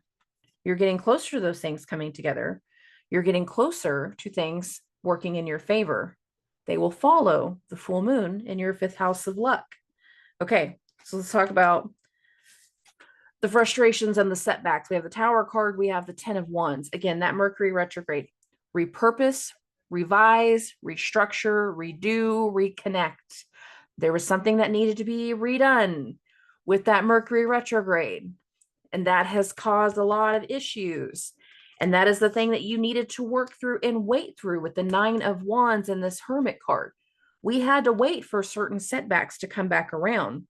You're getting closer to those things coming together. You're getting closer to things working in your favor. They will follow the full moon in your 5th house of luck. Okay, so let's talk about the frustrations and the setbacks. We have the Tower card. We have the 10 of Wands. Again, that Mercury retrograde. Repurpose, revise, restructure, redo, reconnect. There was something that needed to be redone with that Mercury retrograde, and that has caused a lot of issues. And that is the thing that you needed to work through and wait through with the Nine of Wands and this Hermit card. We had to wait for certain setbacks to come back around.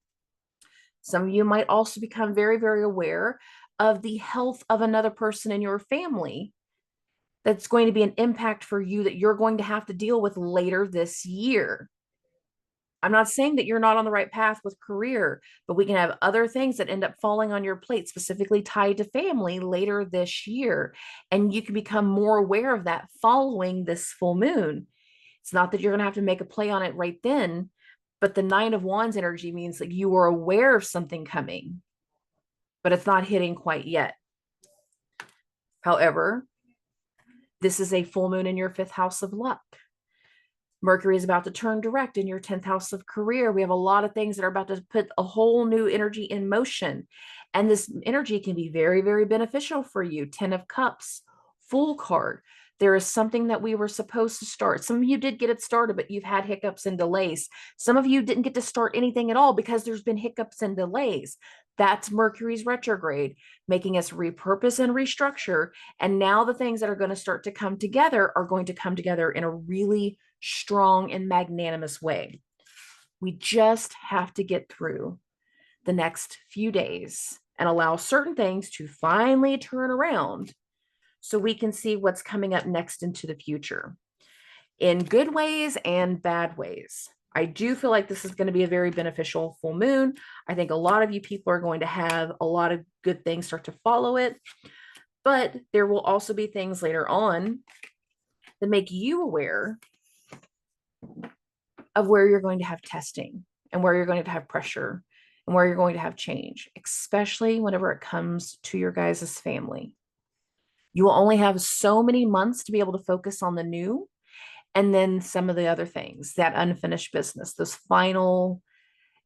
Some of you might also become very, very aware of the health of another person in your family that's going to be an impact for you that you're going to have to deal with later this year. I'm not saying that you're not on the right path with career, but we can have other things that end up falling on your plate, specifically tied to family later this year. And you can become more aware of that following this full moon. It's not that you're going to have to make a play on it right then, but the Nine of Wands energy means that you are aware of something coming, but it's not hitting quite yet. However, this is a full moon in your fifth house of luck. Mercury is about to turn direct in your 10th house of career. We have a lot of things that are about to put a whole new energy in motion. And this energy can be very, very beneficial for you. 10 of Cups, Fool card. There is something that we were supposed to start. Some of you did get it started, but you've had hiccups and delays. Some of you didn't get to start anything at all because there's been hiccups and delays. That's Mercury's retrograde, making us repurpose and restructure. And now the things that are going to start to come together are going to come together in a really strong and magnanimous way. We just have to get through the next few days and allow certain things to finally turn around so we can see what's coming up next into the future in good ways and bad ways. I do feel like this is going to be a very beneficial full moon. I think a lot of you people are going to have a lot of good things start to follow it, but there will also be things later on that make you aware of where you're going to have testing and where you're going to have pressure and where you're going to have change, especially whenever it comes to your guys' family. You will only have so many months to be able to focus on the new, and then some of the other things, that unfinished business, those final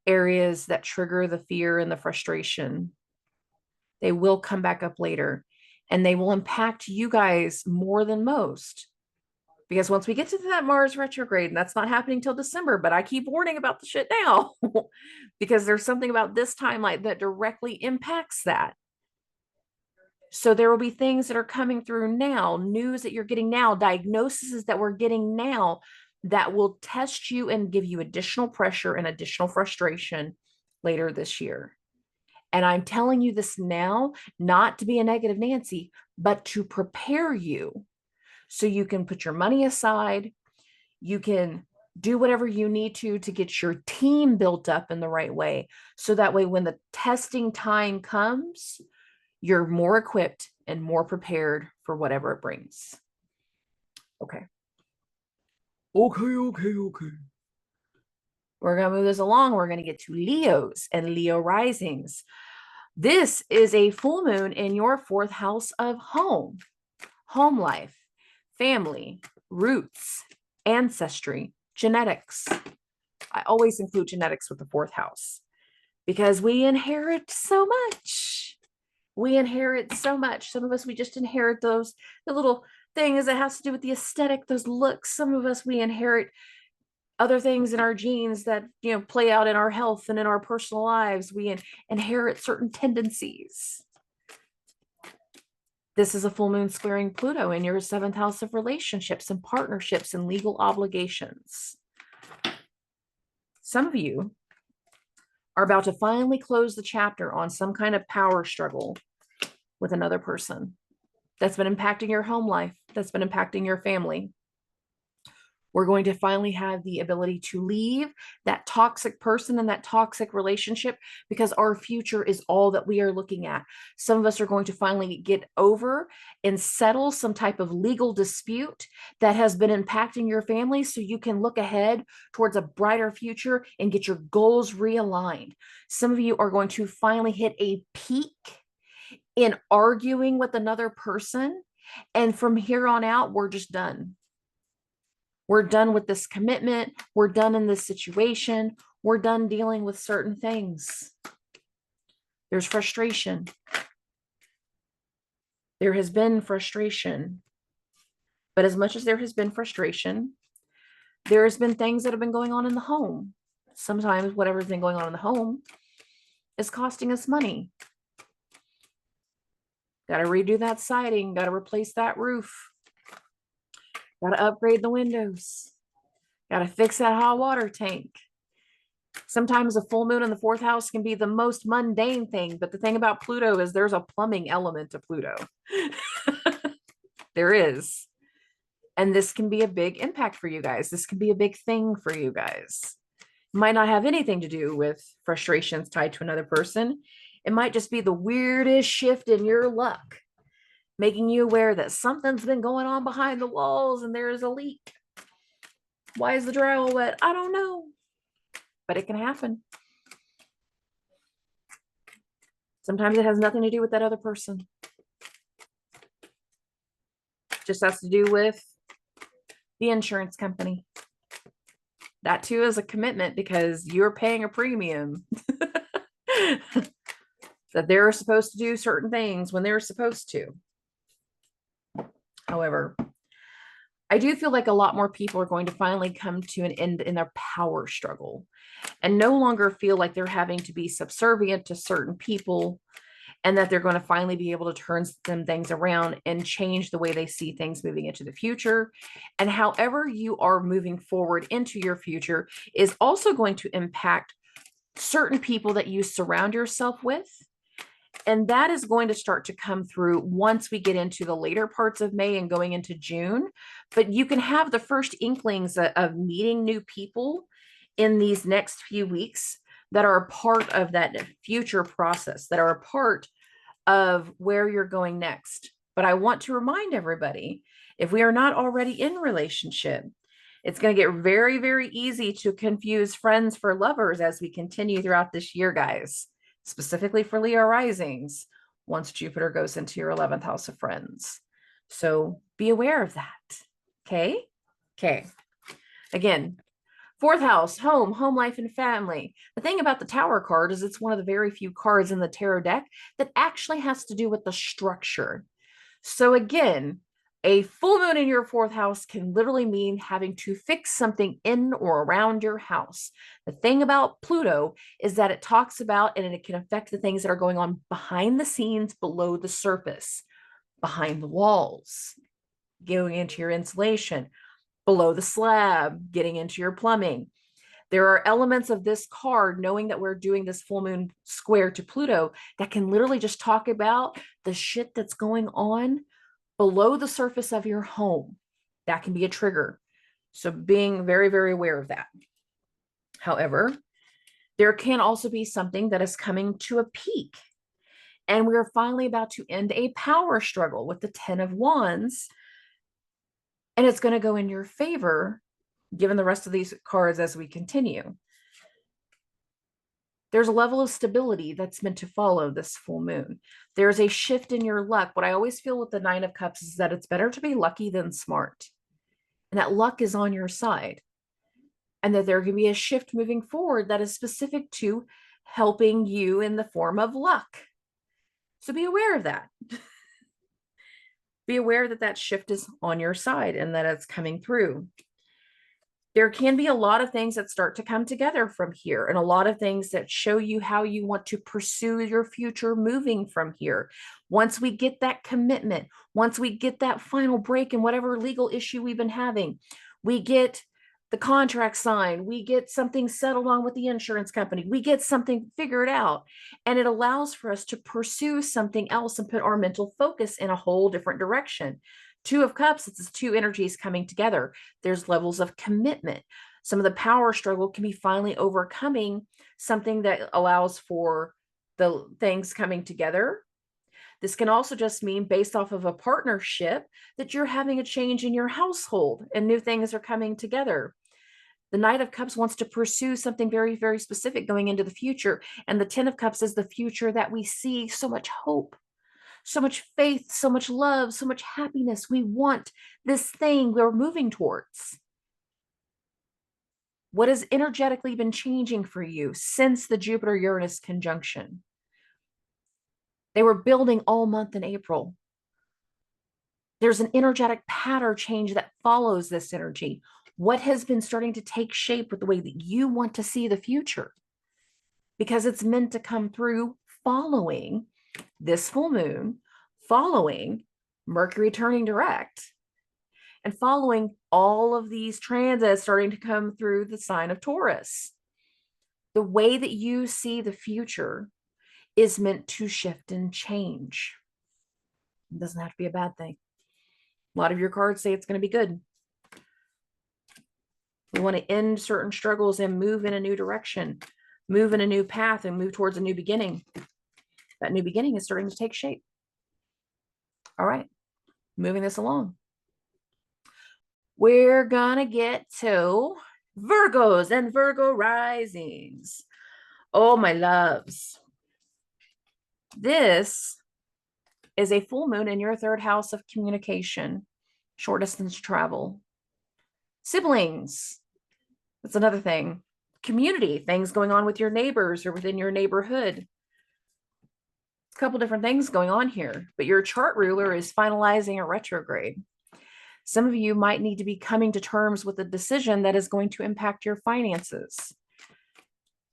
areas that trigger the fear and the frustration, they will come back up later, and they will impact you guys more than most. Because once we get to that Mars retrograde, and that's not happening till December, but I keep warning about the shit now because there's something about this timeline that directly impacts that. So there will be things that are coming through now, news that you're getting now, diagnoses that we're getting now that will test you and give you additional pressure and additional frustration later this year. And I'm telling you this now, not to be a negative Nancy, but to prepare you so you can put your money aside. You can do whatever you need to get your team built up in the right way. So that way, when the testing time comes, you're more equipped and more prepared for whatever it brings. Okay. Okay. We're going to move this along. We're going to get to Leos and Leo risings. This is a full moon in your fourth house of home life, family, roots, ancestry, genetics. I always include genetics with the fourth house because we inherit so much. Some of us, we just inherit the little things that has to do with the aesthetic, those looks. Some of us, we inherit other things in our genes that, play out in our health and in our personal lives. We inherit certain tendencies. This is a full moon squaring Pluto in your seventh house of relationships and partnerships and legal obligations. Some of you are about to finally close the chapter on some kind of power struggle with another person that's been impacting your home life, that's been impacting your family. We're going to finally have the ability to leave that toxic person and that toxic relationship because our future is all that we are looking at. Some of us are going to finally get over and settle some type of legal dispute that has been impacting your family so you can look ahead towards a brighter future and get your goals realigned. Some of you are going to finally hit a peak in arguing with another person. And from here on out, we're just done. We're done with this commitment. We're done in this situation. We're done dealing with certain things. There's frustration. There has been frustration. But as much as there has been frustration, there has been things that have been going on in the home. Sometimes whatever's been going on in the home is costing us money. Got to redo that siding, got to replace that roof, got to upgrade the windows, got to fix that hot water tank. Sometimes a full moon in the fourth house can be the most mundane thing, but the thing about Pluto is there's a plumbing element to Pluto. There is. And this can be a big impact for you guys. This can be a big thing for you guys. It might not have anything to do with frustrations tied to another person. It might just be the weirdest shift in your luck, making you aware that something's been going on behind the walls and there is a leak. Why is the drywall wet? I don't know, but it can happen. Sometimes it has nothing to do with that other person. It just has to do with the insurance company. That too is a commitment because you're paying a premium. That they're supposed to do certain things when they're supposed to. However, I do feel like a lot more people are going to finally come to an end in their power struggle and no longer feel like they're having to be subservient to certain people, and that they're going to finally be able to turn some things around and change the way they see things moving into the future. And however you are moving forward into your future is also going to impact certain people that you surround yourself with. And that is going to start to come through once we get into the later parts of May and going into June. But you can have the first inklings of meeting new people in these next few weeks that are a part of that future process, that are a part of where you're going next. But I want to remind everybody, if we are not already in relationship, it's going to get very, very easy to confuse friends for lovers as we continue throughout this year, guys. Specifically for Leo risings, once Jupiter goes into your 11th house of friends. So be aware of that. Okay. Okay. Again, fourth house, home life, and family. The thing about the Tower card is it's one of the very few cards in the tarot deck that actually has to do with the structure. So again, a full moon in your fourth house can literally mean having to fix something in or around your house. The thing about Pluto is that it talks about, and it can affect the things that are going on behind the scenes, below the surface, behind the walls, going into your insulation, below the slab, getting into your plumbing. There are elements of this card, knowing that we're doing this full moon square to Pluto, that can literally just talk about the shit that's going on below the surface of your home. That can be a trigger. So being very, very aware of that. However, there can also be something that is coming to a peak. And we are finally about to end a power struggle with the 10 of Wands. And it's going to go in your favor, given the rest of these cards as we continue. There's a level of stability that's meant to follow this full moon. There's a shift in your luck. What I always feel with the 9 of Cups is that it's better to be lucky than smart. And that luck is on your side. And that there can be a shift moving forward that is specific to helping you in the form of luck. So be aware of that. Be aware that that shift is on your side and that it's coming through. There can be a lot of things that start to come together from here, and a lot of things that show you how you want to pursue your future moving from here. Once we get that commitment, once we get that final break in whatever legal issue we've been having, we get the contract signed, we get something settled on with the insurance company, we get something figured out, and it allows for us to pursue something else and put our mental focus in a whole different direction. 2 of Cups, it's 2 energies coming together. There's levels of commitment. Some of the power struggle can be finally overcoming something that allows for the things coming together. This can also just mean, based off of a partnership, that you're having a change in your household and new things are coming together. The Knight of Cups wants to pursue something very, very specific going into the future. And the 10 of Cups is the future that we see so much hope, so much faith, so much love, so much happiness. We want this thing we're moving towards. What has energetically been changing for you since the Jupiter-Uranus conjunction? They were building all month in April. There's an energetic pattern change that follows this energy. What has been starting to take shape with the way that you want to see the future? Because it's meant to come through following this full moon, following Mercury turning direct, and following all of these transits starting to come through the sign of Taurus. The way that you see the future is meant to shift and change. It doesn't have to be a bad thing. A lot of your cards say it's going to be good. We want to end certain struggles and move in a new direction, move in a new path, and move towards a new beginning. That new beginning is starting to take shape. All right, moving this along. We're going to get to Virgos and Virgo risings. Oh, my loves. This is a full moon in your third house of communication, short distance travel, siblings. That's another thing. Community, things going on with your neighbors or within your neighborhood. A couple different things going on here, but your chart ruler is finalizing a retrograde. Some of you might need to be coming to terms with a decision that is going to impact your finances.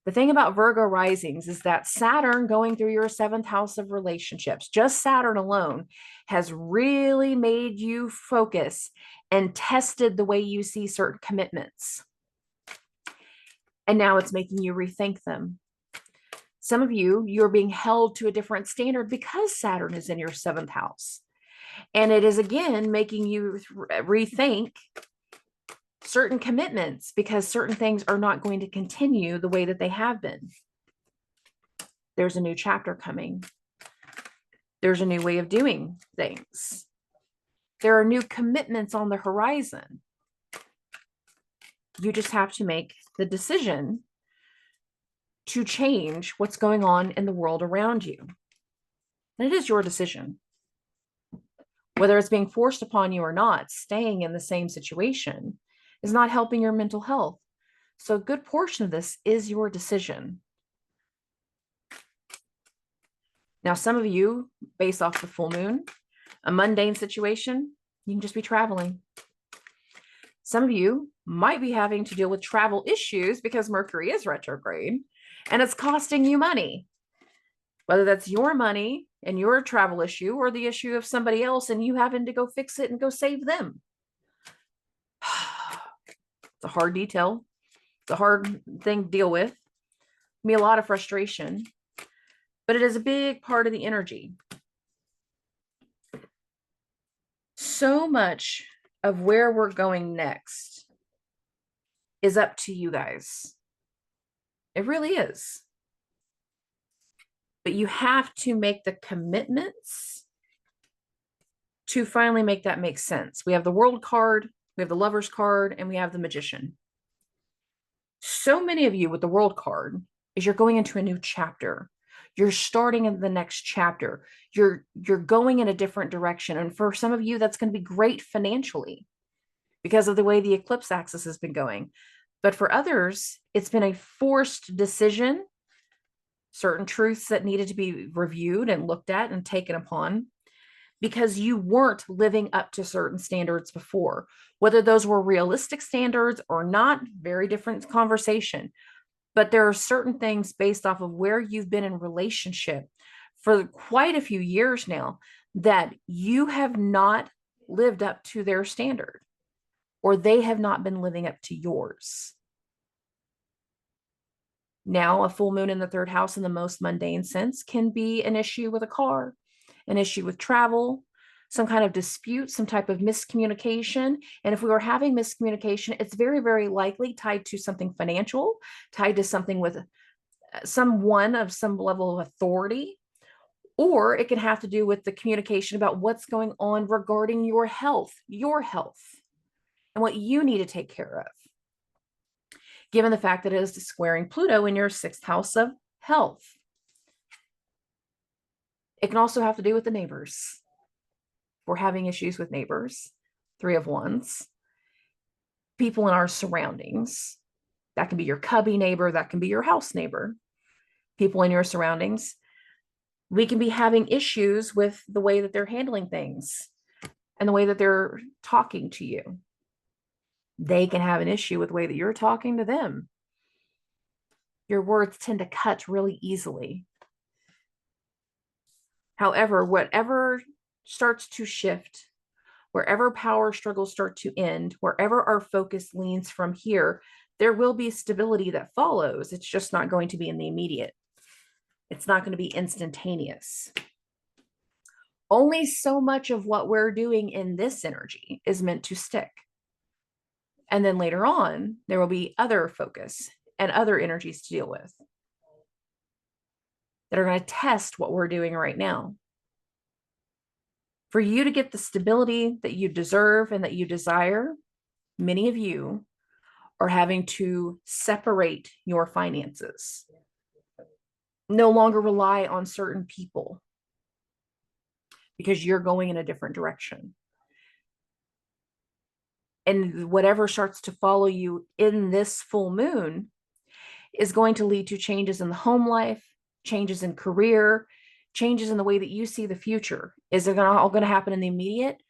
The thing about Virgo risings is that Saturn going through your seventh house of relationships, just Saturn alone, has really made you focus and tested the way you see certain commitments. And now it's making you rethink them. Some of you, you're being held to a different standard because Saturn is in your seventh house. And it is again making you rethink certain commitments because certain things are not going to continue the way that they have been. There's a new chapter coming. There's a new way of doing things. There are new commitments on the horizon. You just have to make the decision to change what's going on in the world around you. And it is your decision. Whether it's being forced upon you or not, staying in the same situation is not helping your mental health. So a good portion of this is your decision. Now, some of you, based off the full moon, a mundane situation, you can just be traveling. Some of you might be having to deal with travel issues because Mercury is retrograde and it's costing you money. Whether that's your money and your travel issue or the issue of somebody else and you having to go fix it and go save them. It's a hard detail. It's a hard thing to deal with. Be a lot of frustration, but it is a big part of the energy. So much of where we're going next is up to you guys. It really is. But you have to make the commitments to finally make that make sense. We have the World card, we have the Lovers card, and we have the Magician. So many of you with the World card is you're going into a new chapter. You're starting in the next chapter. You're going in a different direction. And for some of you, that's going to be great financially because of the way the eclipse axis has been going. But for others, it's been a forced decision, certain truths that needed to be reviewed and looked at and taken upon because you weren't living up to certain standards before. Whether those were realistic standards or not, very different conversation. But there are certain things based off of where you've been in relationship for quite a few years now that you have not lived up to their standard or they have not been living up to yours. Now, a full moon in the third house in the most mundane sense can be an issue with a car, an issue with travel, some kind of dispute, some type of miscommunication. And if we were having miscommunication, it's very, very likely tied to something financial, tied to something with someone of some level of authority, or it can have to do with the communication about what's going on regarding your health, and what you need to take care of. Given the fact that it is squaring Pluto in your sixth house of health. It can also have to do with the neighbors. We're having issues with neighbors, 3 of Wands, people in our surroundings. That can be your cubby neighbor, that can be your house neighbor, people in your surroundings. We can be having issues with the way that they're handling things. and the way that they're talking to you. They can have an issue with the way that you're talking to them. Your words tend to cut really easily. However, whatever starts to shift, wherever power struggles start to end, wherever our focus leans from here, there will be stability that follows. It's just not going to be in the immediate. It's not going to be instantaneous. Only so much of what we're doing in this energy is meant to stick. And then later on, there will be other focus and other energies to deal with that are going to test what we're doing right now. For you to get the stability that you deserve and that you desire, many of you are having to separate your finances. No longer rely on certain people because you're going in a different direction. And whatever starts to follow you in this full moon is going to lead to changes in the home life, changes in career, changes in the way that you see the future. Is it all going to happen in the immediate?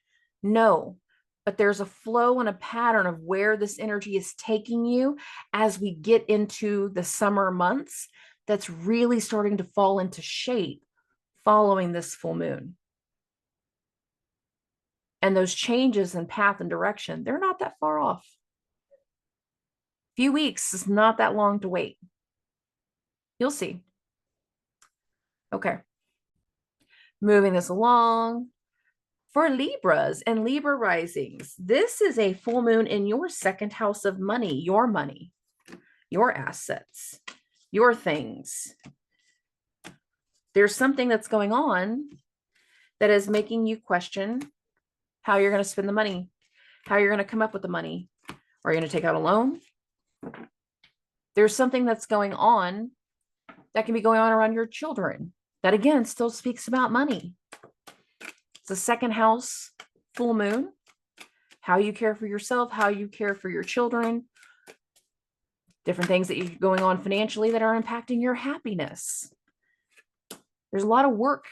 No, but there's a flow and a pattern of where this energy is taking you as we get into the summer months that's really starting to fall into shape following this full moon. And those changes in path and direction, they're not that far off. A few weeks is not that long to wait. You'll see. Okay. Moving this along. For Libras and Libra risings, this is a full moon in your second house of money, your assets, your things. There's something that's going on that is making you question how you're going to spend the money, how you're going to come up with the money. Are you going to take out a loan? There's something that's going on that can be going on around your children that, again, still speaks about money. It's a second house full moon, how you care for yourself, how you care for your children, different things that you're going on financially that are impacting your happiness. There's a lot of work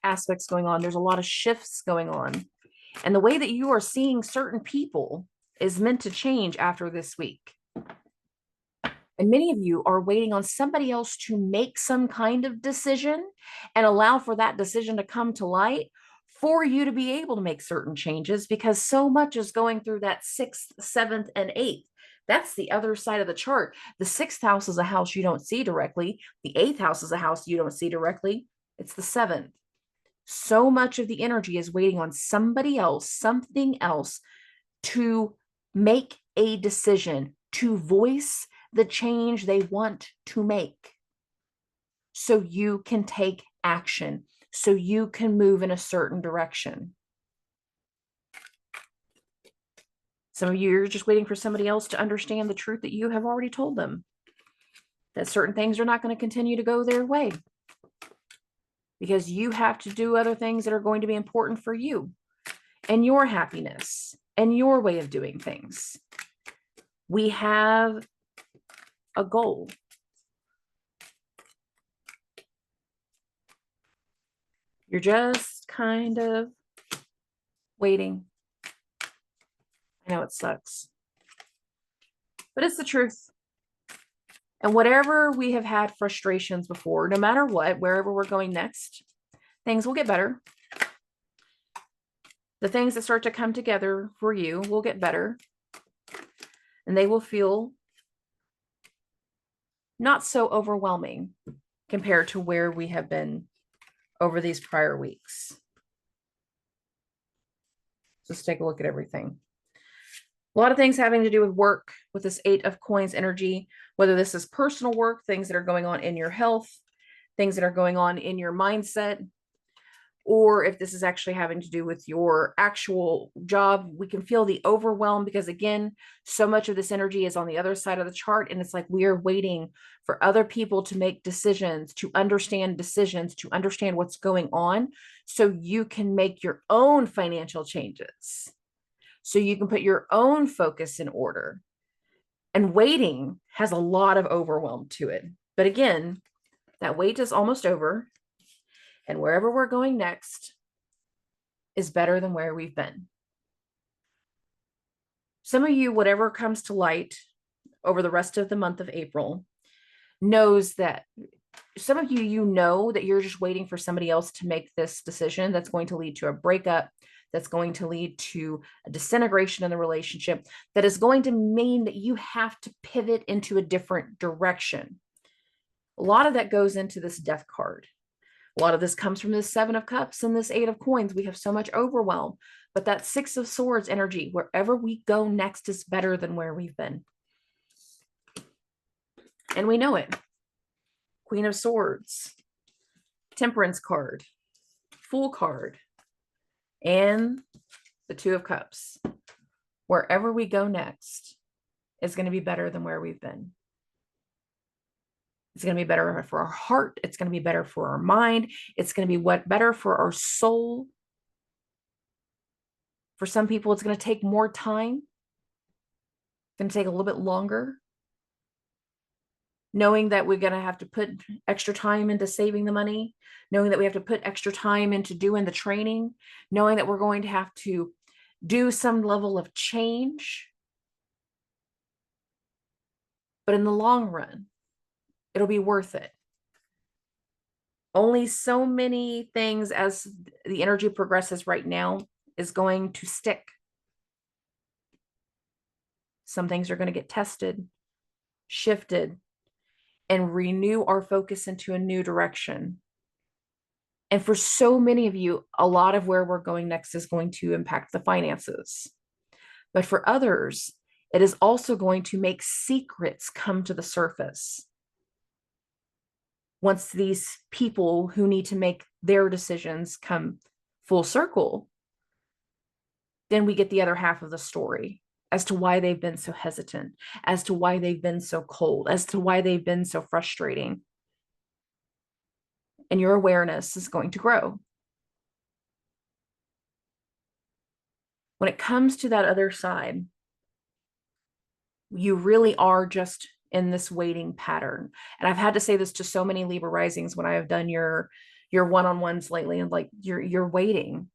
aspects going on. There's a lot of shifts going on. And the way that you are seeing certain people is meant to change after this week. And many of you are waiting on somebody else to make some kind of decision and allow for that decision to come to light for you to be able to make certain changes, because so much is going through that 6th, 7th, and 8th. That's the other side of the chart. The 6th house is a house you don't see directly. The 8th house is a house you don't see directly. It's the 7th. So much of the energy is waiting on somebody else, something else, to make a decision, to voice the change they want to make, so you can take action, so you can move in a certain direction. Some of you are just waiting for somebody else to understand the truth that you have already told them, that certain things are not going to continue to go their way, because you have to do other things that are going to be important for you and your happiness and your way of doing things. We have a goal. You're just kind of waiting. I know it sucks, but it's the truth. And whatever we have had frustrations before, no matter what, wherever we're going next, things will get better. The things that start to come together for you will get better, and they will feel not so overwhelming compared to where we have been over these prior weeks. Let's take a look at everything. A lot of things having to do with work with this 8 of Coins energy, whether this is personal work, things that are going on in your health, things that are going on in your mindset, or if this is actually having to do with your actual job. We can feel the overwhelm because, again, so much of this energy is on the other side of the chart, and it's like we are waiting for other people to make decisions, to understand what's going on, so you can make your own financial changes, so you can put your own focus in order. And waiting has a lot of overwhelm to it. But again, that wait is almost over. And wherever we're going next, is better than where we've been. Some of you, whatever comes to light over the rest of the month of April, knows that some of you, you know that you're just waiting for somebody else to make this decision that's going to lead to a breakup, that's going to lead to a disintegration in the relationship, that is going to mean that you have to pivot into a different direction. A lot of that goes into this Death card. A lot of this comes from this Seven of Cups and this Eight of Coins. We have so much overwhelm, but that Six of Swords energy, wherever we go next, is better than where we've been. And we know it. Queen of Swords, Temperance card, Fool card, and the Two of Cups. Wherever we go next is going to be better than where we've been. It's going to be better for our heart. It's going to be better for our mind. It's going to be better for our soul. For some people, it's going to take more time. It's going to take a little bit longer. Knowing that we're going to have to put extra time into saving the money, knowing that we have to put extra time into doing the training, knowing that we're going to have to do some level of change. But in the long run, it'll be worth it. Only so many things as the energy progresses right now is going to stick. Some things are going to get tested, shifted, and renew our focus into a new direction. And for so many of you, a lot of where we're going next is going to impact the finances. But for others, it is also going to make secrets come to the surface. Once these people who need to make their decisions come full circle, then we get the other half of the story as to why they've been so hesitant, as to why they've been so cold, as to why they've been so frustrating. And your awareness is going to grow. When it comes to that other side, you really are just in this waiting pattern. And I've had to say this to so many Libra risings when I have done your one-on-ones lately, and like you're waiting.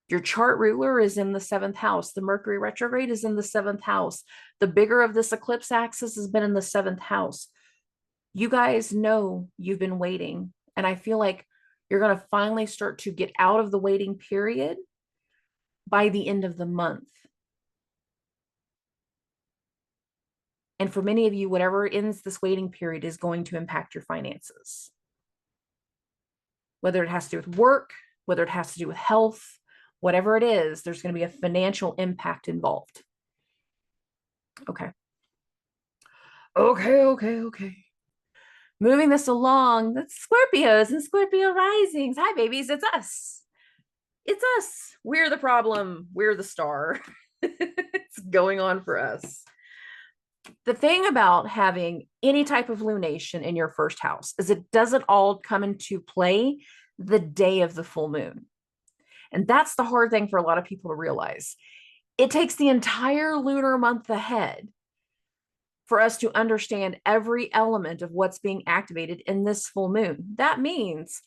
Your chart ruler is in the 7th house. The Mercury retrograde is in the 7th house. The bigger of this eclipse axis has been in the 7th house. You guys know you've been waiting. And I feel like you're going to finally start to get out of the waiting period by the end of the month. And for many of you, whatever ends this waiting period is going to impact your finances. Whether it has to do with work, whether it has to do with health, whatever it is, there's going to be a financial impact involved. Okay. Okay. Moving this along, that's Scorpios and Scorpio risings. Hi, babies. It's us. It's us. We're the problem. We're the star. It's going on for us. The thing about having any type of lunation in your first house is it doesn't all come into play the day of the full moon. And that's the hard thing for a lot of people to realize. It takes the entire lunar month ahead for us to understand every element of what's being activated in this full moon. That means,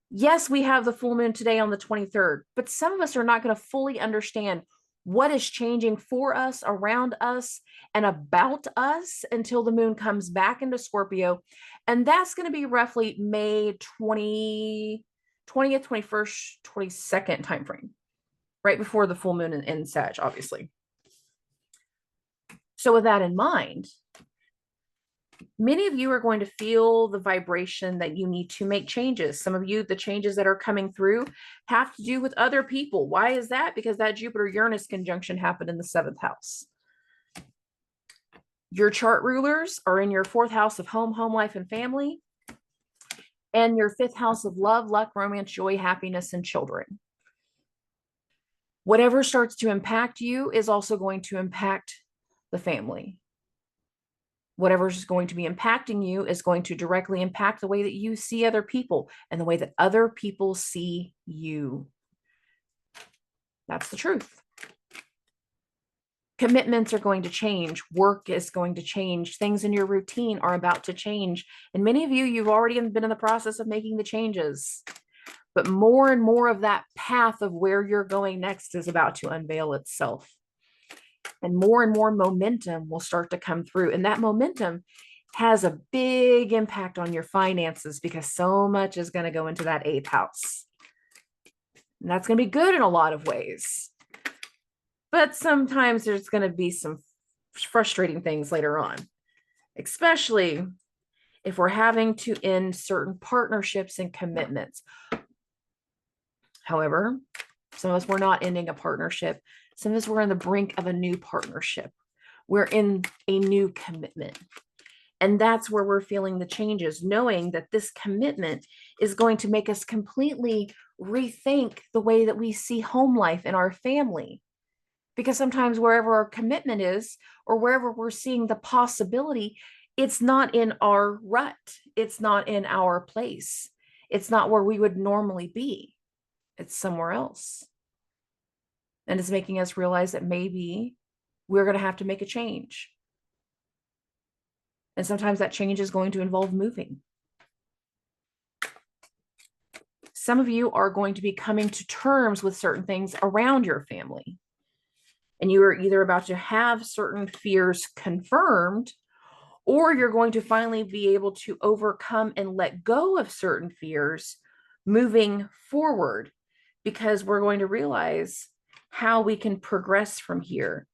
yes, we have the full moon today on the 23rd, but some of us are not going to fully understand what is changing for us, around us, and about us until the moon comes back into Scorpio. And that's going to be roughly May 20th, 21st, 22nd timeframe, right before the full moon in Sag, obviously. So with that in mind, many of you are going to feel the vibration that you need to make changes. Some of you, the changes that are coming through have to do with other people. Why is that? Because that Jupiter-Uranus conjunction happened in the 7th house. Your chart rulers are in your 4th house of home life, and family, and your 5th house of love, luck, romance, joy, happiness, and children. Whatever starts to impact you is also going to impact the family. Whatever is going to be impacting you is going to directly impact the way that you see other people and the way that other people see you. That's the truth. Commitments are going to change. Work is going to change. Things in your routine are about to change. And many of you, you've already been in the process of making the changes. But more and more of that path of where you're going next is about to unveil itself. And more momentum will start to come through. And that momentum has a big impact on your finances because so much is going to go into that 8th house. And that's going to be good in a lot of ways. But sometimes there's going to be some frustrating things later on, especially if we're having to end certain partnerships and commitments. However, some of us were not ending a partnership. Some of us were on the brink of a new partnership. We're in a new commitment. And that's where we're feeling the changes, knowing that this commitment is going to make us completely rethink the way that we see home life in our family. Because sometimes wherever our commitment is, or wherever we're seeing the possibility, it's not in our rut. It's not in our place. It's not where we would normally be. It's somewhere else. And it's making us realize that maybe we're going to have to make a change. And sometimes that change is going to involve moving. Some of you are going to be coming to terms with certain things around your family. And you are either about to have certain fears confirmed, or you're going to finally be able to overcome and let go of certain fears moving forward, because we're going to realize how we can progress from here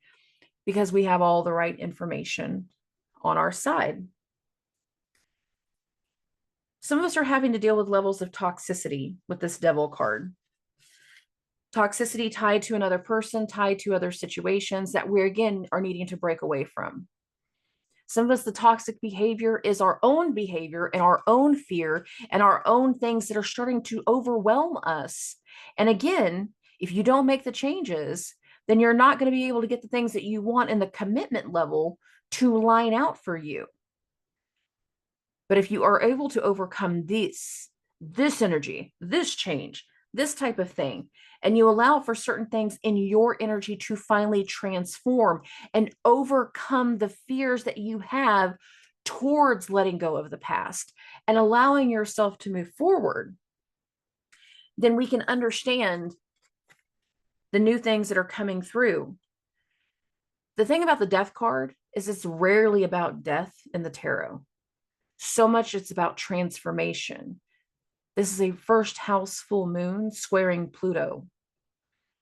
because we have all the right information on our side. Some of us are having to deal with levels of toxicity with this Devil card. Toxicity tied to another person, tied to other situations that we, again, are needing to break away from. Some of us, the toxic behavior is our own behavior and our own fear and our own things that are starting to overwhelm us. And again, if you don't make the changes, then you're not going to be able to get the things that you want in the commitment level to line out for you. But if you are able to overcome this energy, this change, this type of thing, and you allow for certain things in your energy to finally transform and overcome the fears that you have towards letting go of the past and allowing yourself to move forward, then we can understand the new things that are coming through. The thing about the Death card is it's rarely about death in the tarot. So much it's about transformation. This is a first house full moon squaring Pluto.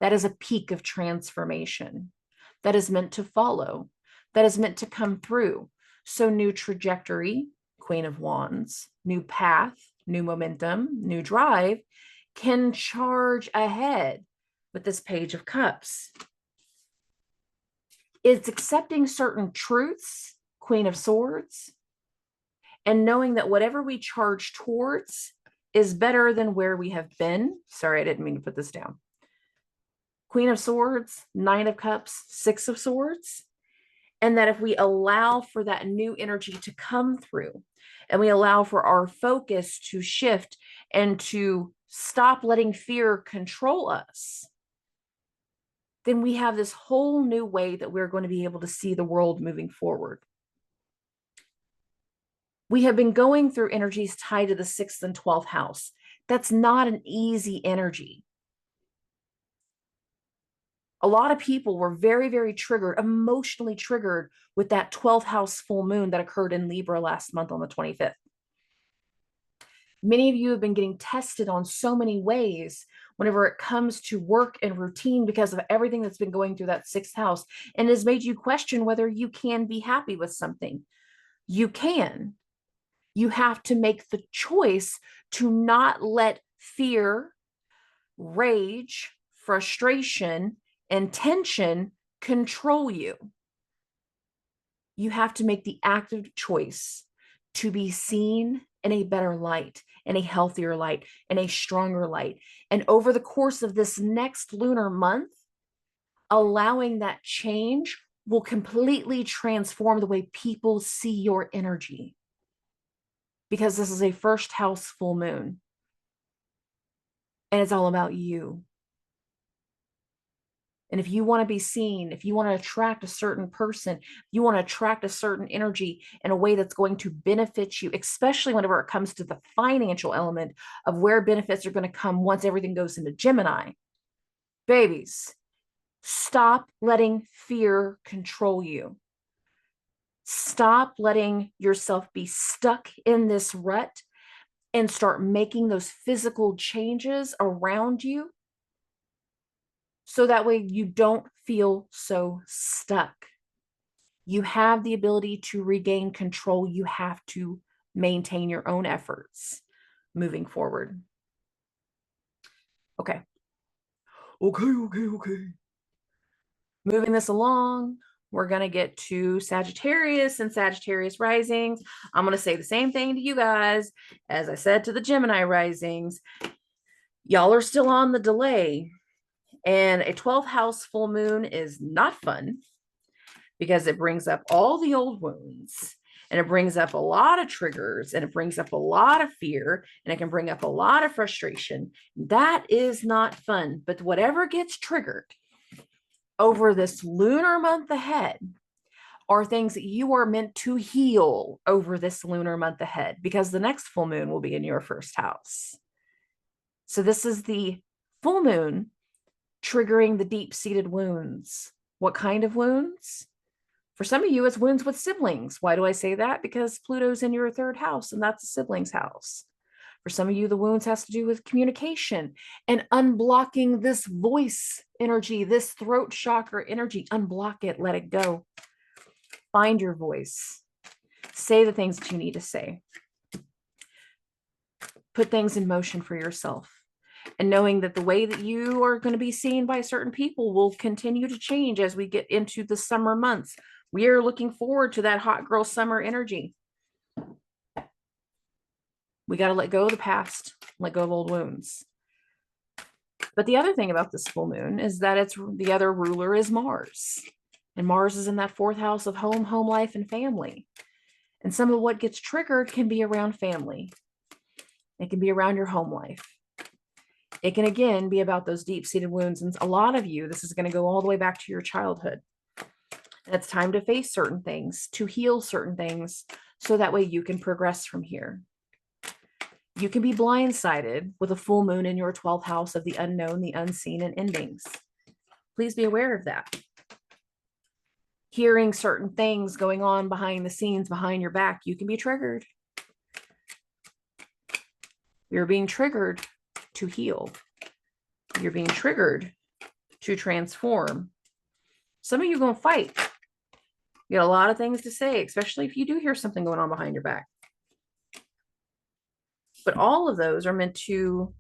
That is a peak of transformation. That is meant to follow. That is meant to come through. So new trajectory, Queen of Wands, new path, new momentum, new drive can charge ahead with this Page of Cups. It's accepting certain truths, Queen of Swords, and knowing that whatever we charge towards is better than where we have been. Sorry, I didn't mean to put this down. Queen of Swords, Nine of Cups, Six of Swords. And that if we allow for that new energy to come through and we allow for our focus to shift and to stop letting fear control us, then we have this whole new way that we're going to be able to see the world moving forward. We have been going through energies tied to the 6th and 12th house. That's not an easy energy. A lot of people were very, very triggered, emotionally triggered with that 12th house full moon that occurred in Libra last month on the 25th. Many of you have been getting tested on so many ways whenever it comes to work and routine because of everything that's been going through that 6th house, and has made you question whether you can be happy with something. You can. You have to make the choice to not let fear, rage, frustration, and tension control you. You have to make the active choice to be seen in a better light, in a healthier light, in a stronger light. And over the course of this next lunar month, allowing that change will completely transform the way people see your energy. Because this is a first house full moon. And it's all about you. And if you want to be seen, if you want to attract a certain person, you want to attract a certain energy in a way that's going to benefit you, especially whenever it comes to the financial element of where benefits are going to come once everything goes into Gemini. Babies, stop letting fear control you. Stop letting yourself be stuck in this rut and start making those physical changes around you, so that way you don't feel so stuck. You have the ability to regain control. You have to maintain your own efforts moving forward. Okay. Okay. Moving this along, we're going to get to Sagittarius and Sagittarius risings. I'm going to say the same thing to you guys as I said to the Gemini risings. Y'all are still on the delay. And a 12th house full moon is not fun because it brings up all the old wounds, and it brings up a lot of triggers, and it brings up a lot of fear, and it can bring up a lot of frustration. That is not fun. But whatever gets triggered over this lunar month ahead are things that you are meant to heal over this lunar month ahead, because the next full moon will be in your first house. So this is the full moon triggering the deep-seated wounds. What kind of wounds? For some of you, it's wounds with siblings. Why do I say that? Because Pluto's in your third house, and that's a sibling's house. For some of you, the wounds has to do with communication and unblocking this voice energy, this throat chakra energy. Unblock it, let it go. Find your voice. Say the things that you need to say. Put things in motion for yourself. And knowing that the way that you are going to be seen by certain people will continue to change as we get into the summer months. We are looking forward to that hot girl summer energy. We got to let go of the past, let go of old wounds. But the other thing about this full moon is that it's the other ruler is Mars. And Mars is in that fourth house of home life, and family. And some of what gets triggered can be around family. It can be around your home life. It can, again, be about those deep-seated wounds. And a lot of you, this is going to go all the way back to your childhood. And it's time to face certain things, to heal certain things, so that way you can progress from here. You can be blindsided with a full moon in your 12th house of the unknown, the unseen, and endings. Please be aware of that. Hearing certain things going on behind the scenes, behind your back, you can be triggered. You're being triggered to heal. You're being triggered to transform. Some of you are going to fight. You got a lot of things to say, especially if you do hear something going on behind your back. But all of those are meant to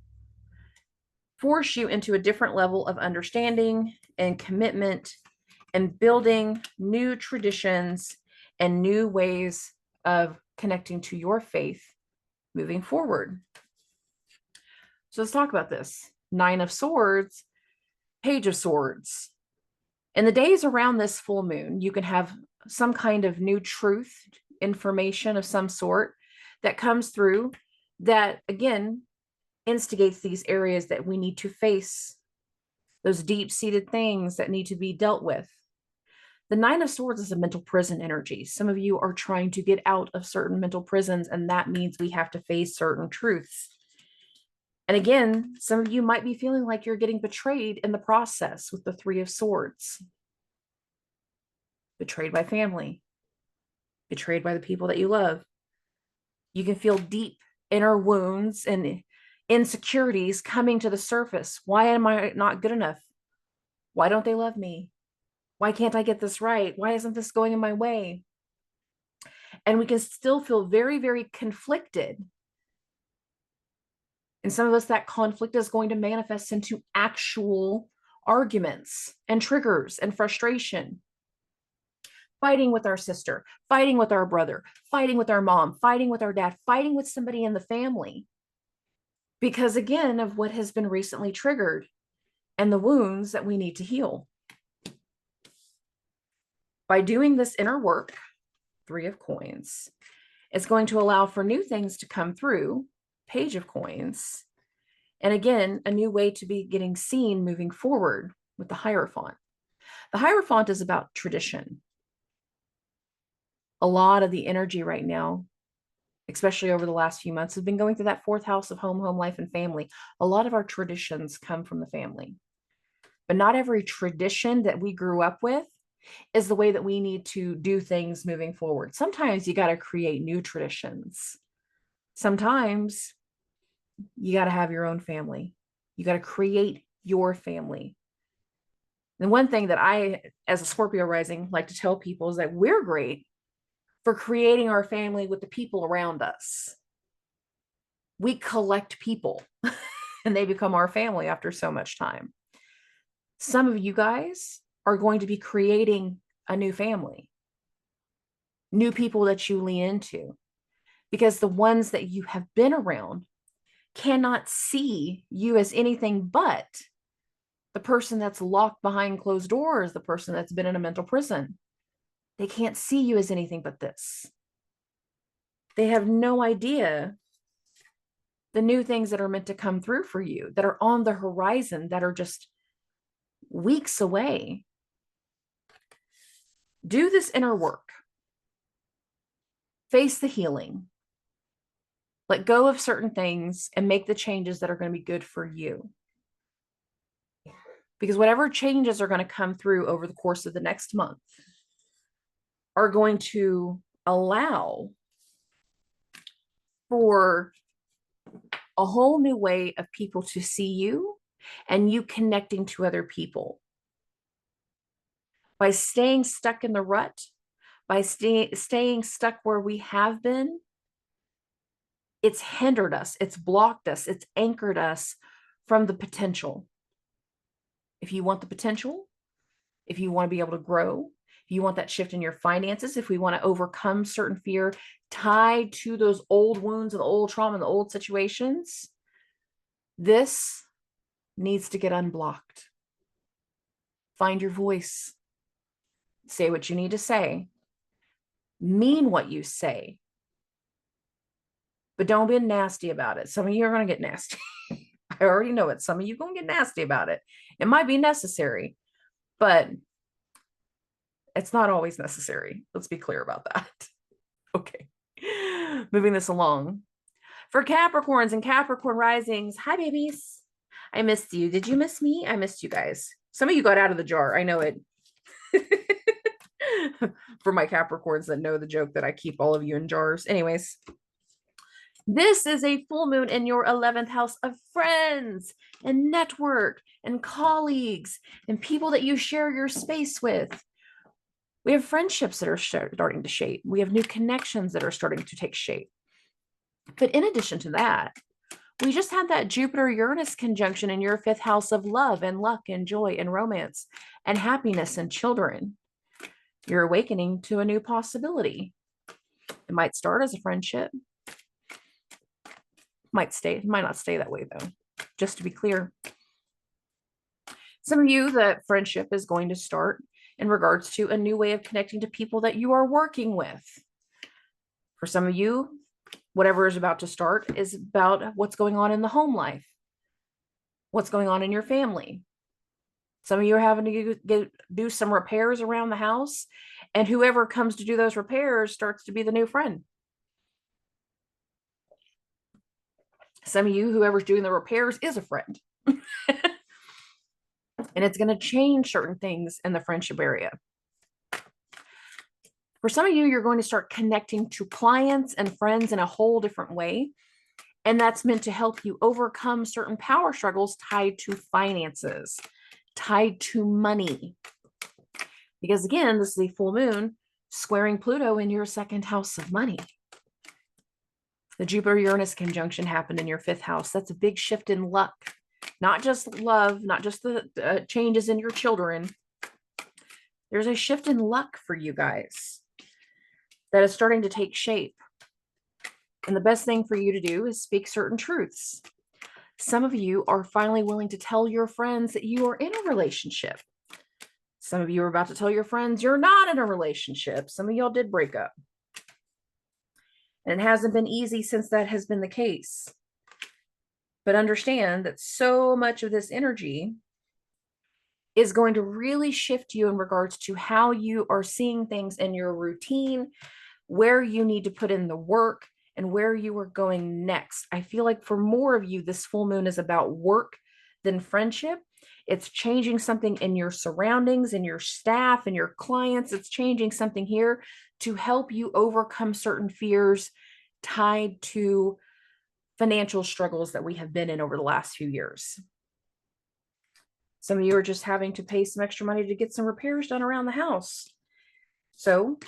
force you into a different level of understanding and commitment and building new traditions and new ways of connecting to your faith moving forward. So let's talk about this. 9 of Swords, Page of Swords. In the days around this full moon, you can have some kind of new truth, information of some sort that comes through that, again, instigates these areas that we need to face, those deep-seated things that need to be dealt with. The 9 of Swords is a mental prison energy. Some of you are trying to get out of certain mental prisons, and that means we have to face certain truths. And again, some of you might be feeling like you're getting betrayed in the process with the 3 of Swords. Betrayed by family. Betrayed by the people that you love. You can feel deep inner wounds and insecurities coming to the surface. Why am I not good enough? Why don't they love me? Why can't I get this right? Why isn't this going in my way? And we can still feel very, very conflicted. And some of us, that conflict is going to manifest into actual arguments and triggers and frustration. Fighting with our sister, fighting with our brother, fighting with our mom, fighting with our dad, fighting with somebody in the family. Because again, of what has been recently triggered and the wounds that we need to heal. By doing this inner work, 3 of Coins, it's going to allow for new things to come through, Page of Coins. And again, a new way to be getting seen moving forward. with the Hierophant. The Hierophant is about tradition. A lot of the energy right now, especially over the last few months, has been going through that fourth house of home, life, and family. A lot of our traditions come from the family. But not every tradition that we grew up with is the way that we need to do things moving forward. Sometimes you got to create new traditions. Sometimes you got to have your own family. You got to create your family. And one thing that I, as a Scorpio rising, like to tell people is that we're great for creating our family with the people around us. We collect people and they become our family after so much time. Some of you guys are going to be creating a new family, new people that you lean into, because the ones that you have been around cannot see you as anything but the person that's locked behind closed doors, the person that's been in a mental prison. They can't see you as anything but this. They have no idea the new things that are meant to come through for you, that are on the horizon, that are just weeks away. Do this inner work. Face the healing. Let go of certain things and make the changes that are going to be good for you. Because whatever changes are going to come through over the course of the next month are going to allow for a whole new way of people to see you and you connecting to other people. By staying stuck in the rut, by staying stuck where we have been, it's hindered us, it's blocked us, it's anchored us from the potential. If you want the potential, if you want to be able to grow, if you want that shift in your finances, if we want to overcome certain fear tied to those old wounds and the old trauma and the old situations, this needs to get unblocked. Find your voice. Say what you need to say. Mean what you say. But don't be nasty about it. Some of you are going to get nasty. I already know it. Some of you are going to get nasty about it. It might be necessary, but it's not always necessary. Let's be clear about that. Okay. Moving this along. For Capricorns and Capricorn risings, hi, babies. I missed you. Did you miss me? I missed you guys. Some of you got out of the jar. I know it. For my Capricorns that know the joke that I keep all of you in jars. Anyways, this is a full moon in your 11th house of friends and network and colleagues and people that you share your space with. We have friendships that are starting to shape. We have new connections that are starting to take shape. But in addition to that, we just had that Jupiter-Uranus conjunction in your 5th house of love and luck and joy and romance and happiness and children. You're awakening to a new possibility. It might start as a friendship. Might not stay that way though, just to be clear. Some of you, that friendship is going to start in regards to a new way of connecting to people that you are working with. For some of you, whatever is about to start is about what's going on in the home life, what's going on in your family. Some of you are having to do some repairs around the house, and whoever comes to do those repairs starts to be the new friend. Some of you, whoever's doing the repairs is a friend. And it's going to change certain things in the friendship area. For some of you, you're going to start connecting to clients and friends in a whole different way. And that's meant to help you overcome certain power struggles tied to finances, tied to money. Because again, this is a full moon squaring Pluto in your 2nd house of money. The Jupiter-Uranus conjunction happened in your 5th house. That's a big shift in luck. Not just love, not just the changes in your children. There's a shift in luck for you guys that is starting to take shape. And the best thing for you to do is speak certain truths. Some of you are finally willing to tell your friends that you are in a relationship. Some of you are about to tell your friends you're not in a relationship. Some of y'all did break up. And it hasn't been easy since that has been the case. But understand that so much of this energy is going to really shift you in regards to how you are seeing things in your routine, where you need to put in the work, and where you are going next. I feel like for more of you, this full moon is about work than friendship. It's changing something in your surroundings, in your staff, and your clients. It's changing something here to help you overcome certain fears tied to financial struggles that we have been in over the last few years. Some of you are just having to pay some extra money to get some repairs done around the house. So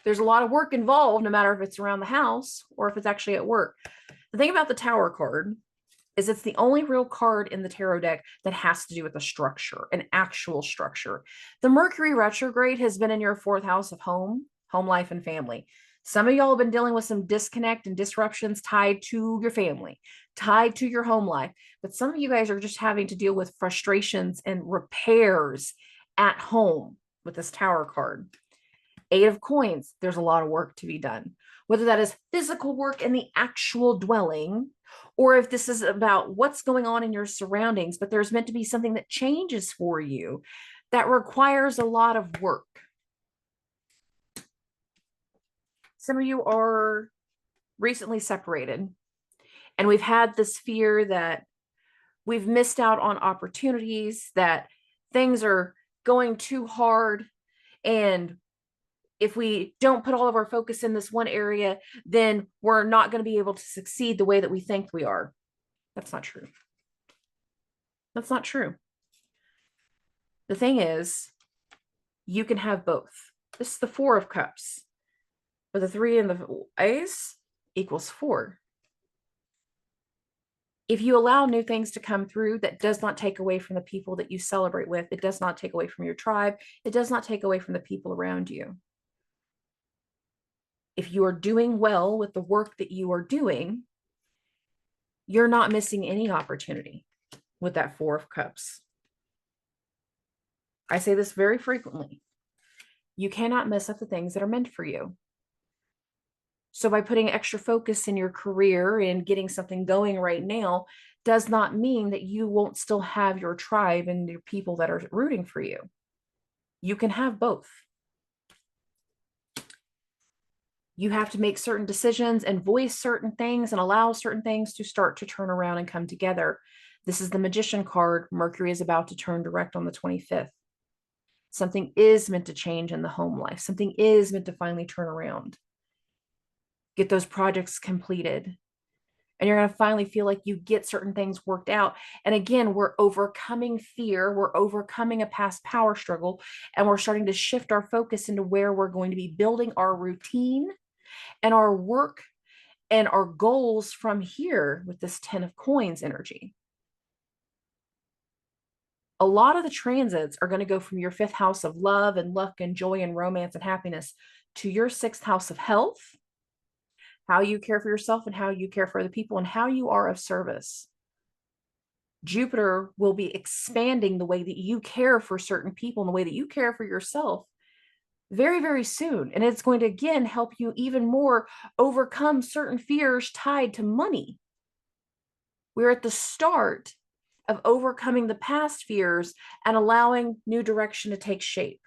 there's a lot of work involved, no matter if it's around the house or if it's actually at work. The thing about the Tower card is it's the only real card in the tarot deck that has to do with a structure, an actual structure. The Mercury retrograde has been in your fourth house of home life, and family. Some of y'all have been dealing with some disconnect and disruptions tied to your family, tied to your home life. But some of you guys are just having to deal with frustrations and repairs at home with this Tower card. Eight of Coins, there's a lot of work to be done, whether that is physical work in the actual dwelling, or if this is about what's going on in your surroundings, but there's meant to be something that changes for you that requires a lot of work. Some of you are recently separated, and we've had this fear that we've missed out on opportunities, that things are going too hard, and if we don't put all of our focus in this one area, then we're not going to be able to succeed the way that we think we are. That's not true. That's not true. The thing is, you can have both. This is the Four of Cups. With the 3 and the Ace equals 4. If you allow new things to come through, that does not take away from the people that you celebrate with. It does not take away from your tribe. It does not take away from the people around you. If you are doing well with the work that you are doing, you're not missing any opportunity with that Four of Cups. I say this very frequently. You cannot mess up the things that are meant for you. So by putting extra focus in your career and getting something going right now does not mean that you won't still have your tribe and your people that are rooting for you. You can have both. You have to make certain decisions and voice certain things and allow certain things to start to turn around and come together. This is the Magician card. Mercury is about to turn direct on the 25th. Something is meant to change in the home life. Something is meant to finally turn around. Get those projects completed. And you're going to finally feel like you get certain things worked out. And again, we're overcoming fear. We're overcoming a past power struggle. And we're starting to shift our focus into where we're going to be building our routine and our work and our goals from here with this 10 of Coins energy. A lot of the transits are going to go from your 5th house of love and luck and joy and romance and happiness to your 6th house of health, how you care for yourself and how you care for other people and how you are of service. Jupiter will be expanding the way that you care for certain people and the way that you care for yourself very, very soon. And it's going to, again, help you even more overcome certain fears tied to money. We're at the start of overcoming the past fears and allowing new direction to take shape,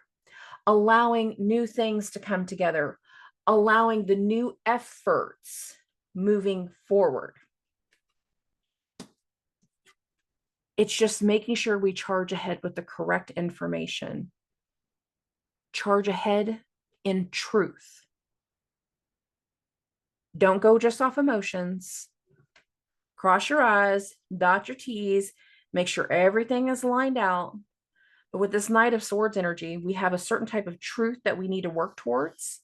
allowing new things to come together, allowing the new efforts moving forward. It's just making sure we charge ahead with the correct information. Charge ahead in truth. Don't go just off emotions. Cross your I's, dot your T's, make sure everything is lined out. But with this Knight of Swords energy, we have a certain type of truth that we need to work towards.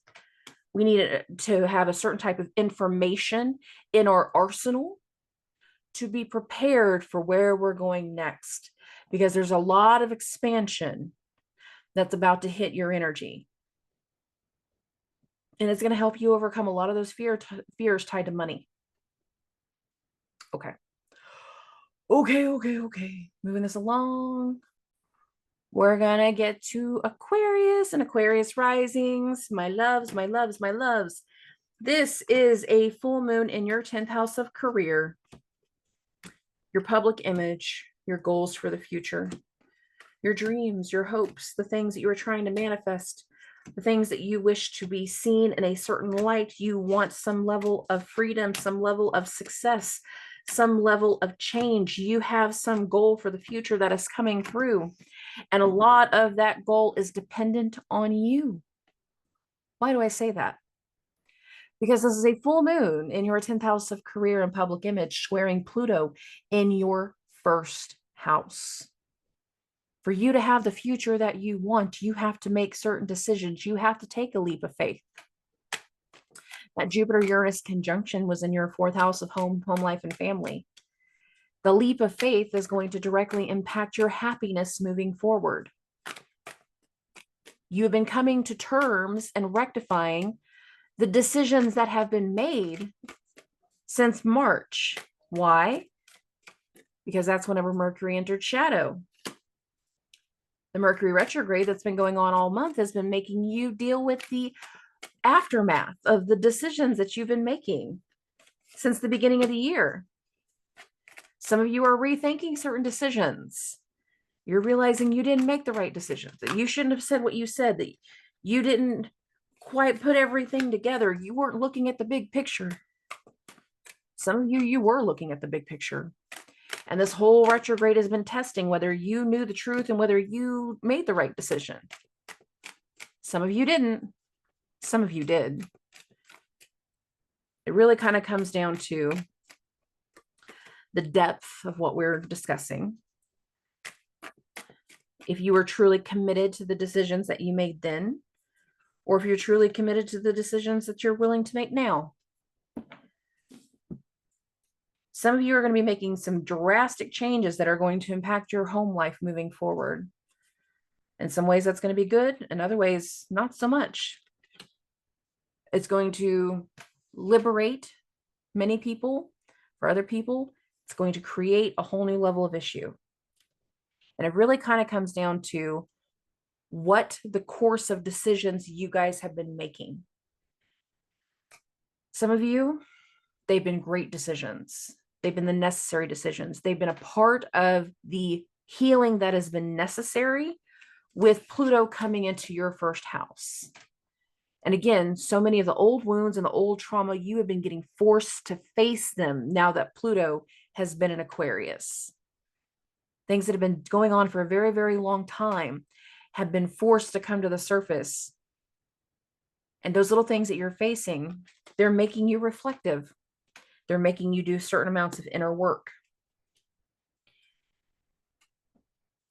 We need to have a certain type of information in our arsenal to be prepared for where we're going next, because there's a lot of expansion that's about to hit your energy. And it's going to help you overcome a lot of those fears tied to money. Okay. Okay. Moving this along. We're going to get to Aquarius and Aquarius risings. My loves, my loves, my loves. This is a full moon in your 10th house of career, your public image, your goals for the future. your dreams, your hopes, the things that you are trying to manifest, the things that you wish to be seen in a certain light. You want some level of freedom, some level of success, some level of change. You have some goal for the future that is coming through. And a lot of that goal is dependent on you. Why do I say that? Because this is a full moon in your 10th house of career and public image, squaring Pluto in your first house. For you to have the future that you want, you have to make certain decisions. You have to take a leap of faith. That Jupiter-Uranus conjunction was in your 4th house of home life, and family. The leap of faith is going to directly impact your happiness moving forward. You have been coming to terms and rectifying the decisions that have been made since March. Why? Because that's whenever Mercury entered shadow. The Mercury retrograde that's been going on all month has been making you deal with the aftermath of the decisions that you've been making since the beginning of the year. Some of you are rethinking certain decisions. You're realizing you didn't make the right decisions, that you shouldn't have said what you said, that you didn't quite put everything together. You weren't looking at the big picture. Some of you were looking at the big picture. And this whole retrograde has been testing whether you knew the truth and whether you made the right decision. Some of you didn't. Some of you did. It really kind of comes down to the depth of what we're discussing. If you were truly committed to the decisions that you made then, or if you're truly committed to the decisions that you're willing to make now. Some of you are going to be making some drastic changes that are going to impact your home life moving forward. In some ways, that's going to be good. In other ways, not so much. It's going to liberate many people. For other people, it's going to create a whole new level of issue. And it really kind of comes down to what the course of decisions you guys have been making. Some of you, they've been great decisions. They've been the necessary decisions. They've been a part of the healing that has been necessary with Pluto coming into your first house. And again, so many of the old wounds and the old trauma, you have been getting forced to face them now that Pluto has been in Aquarius. Things that have been going on for a very, very long time have been forced to come to the surface. And those little things that you're facing, they're making you reflective. They're making you do certain amounts of inner work.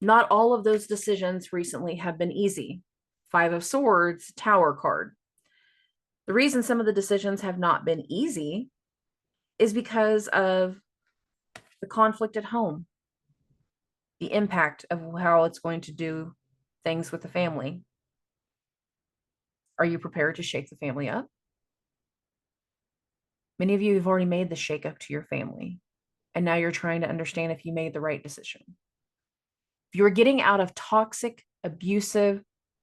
Not all of those decisions recently have been easy. 5 of Swords, Tower card. The reason some of the decisions have not been easy is because of the conflict at home, the impact of how it's going to do things with the family. Are you prepared to shake the family up? Many of you have already made the shakeup to your family, and now you're trying to understand if you made the right decision. If you're getting out of toxic, abusive,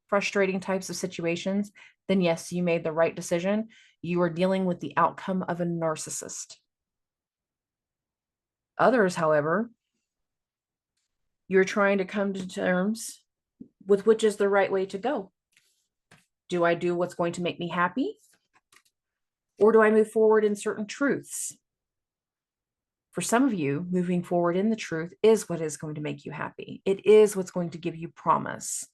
frustrating types of situations, then yes, you made the right decision. You are dealing with the outcome of a narcissist. Others, however, you're trying to come to terms with which is the right way to go. Do I do what's going to make me happy? Or do I move forward in certain truths? For some of you, moving forward in the truth is what is going to make you happy. It is what's going to give you promise.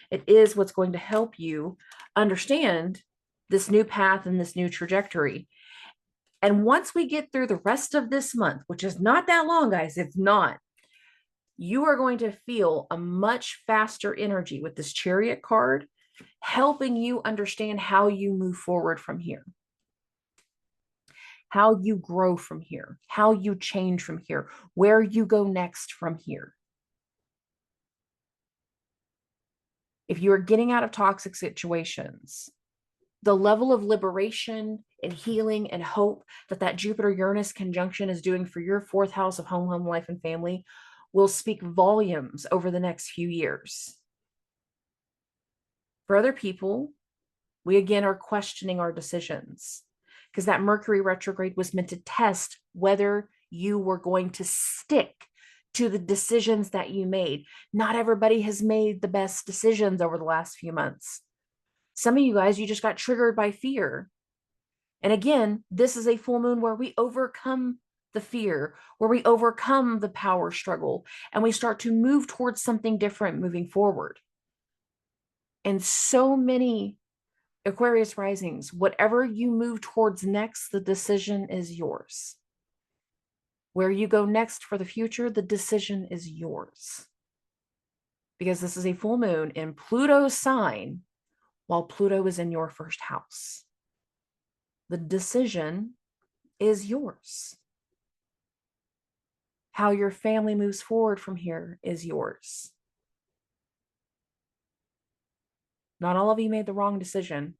It is what's going to help you understand this new path and this new trajectory. And once we get through the rest of this month, which is not that long, guys, it's not, you are going to feel a much faster energy with this Chariot card, helping you understand how you move forward from here, how you grow from here, how you change from here, where you go next from here. If you are getting out of toxic situations, the level of liberation and healing and hope that Jupiter-Uranus conjunction is doing for your 4th house of home life, and family will speak volumes over the next few years. For other people, we again are questioning our decisions because that Mercury retrograde was meant to test whether you were going to stick to the decisions that you made. Not everybody has made the best decisions over the last few months. Some of you guys, you just got triggered by fear. And again, this is a full moon where we overcome the fear, where we overcome the power struggle, and we start to move towards something different moving forward. And so many Aquarius risings, whatever you move towards next, the decision is yours. Where you go next for the future, the decision is yours. Because this is a full moon in Pluto's sign, while Pluto is in your first house. The decision is yours. How your family moves forward from here is yours. Not all of you made the wrong decision.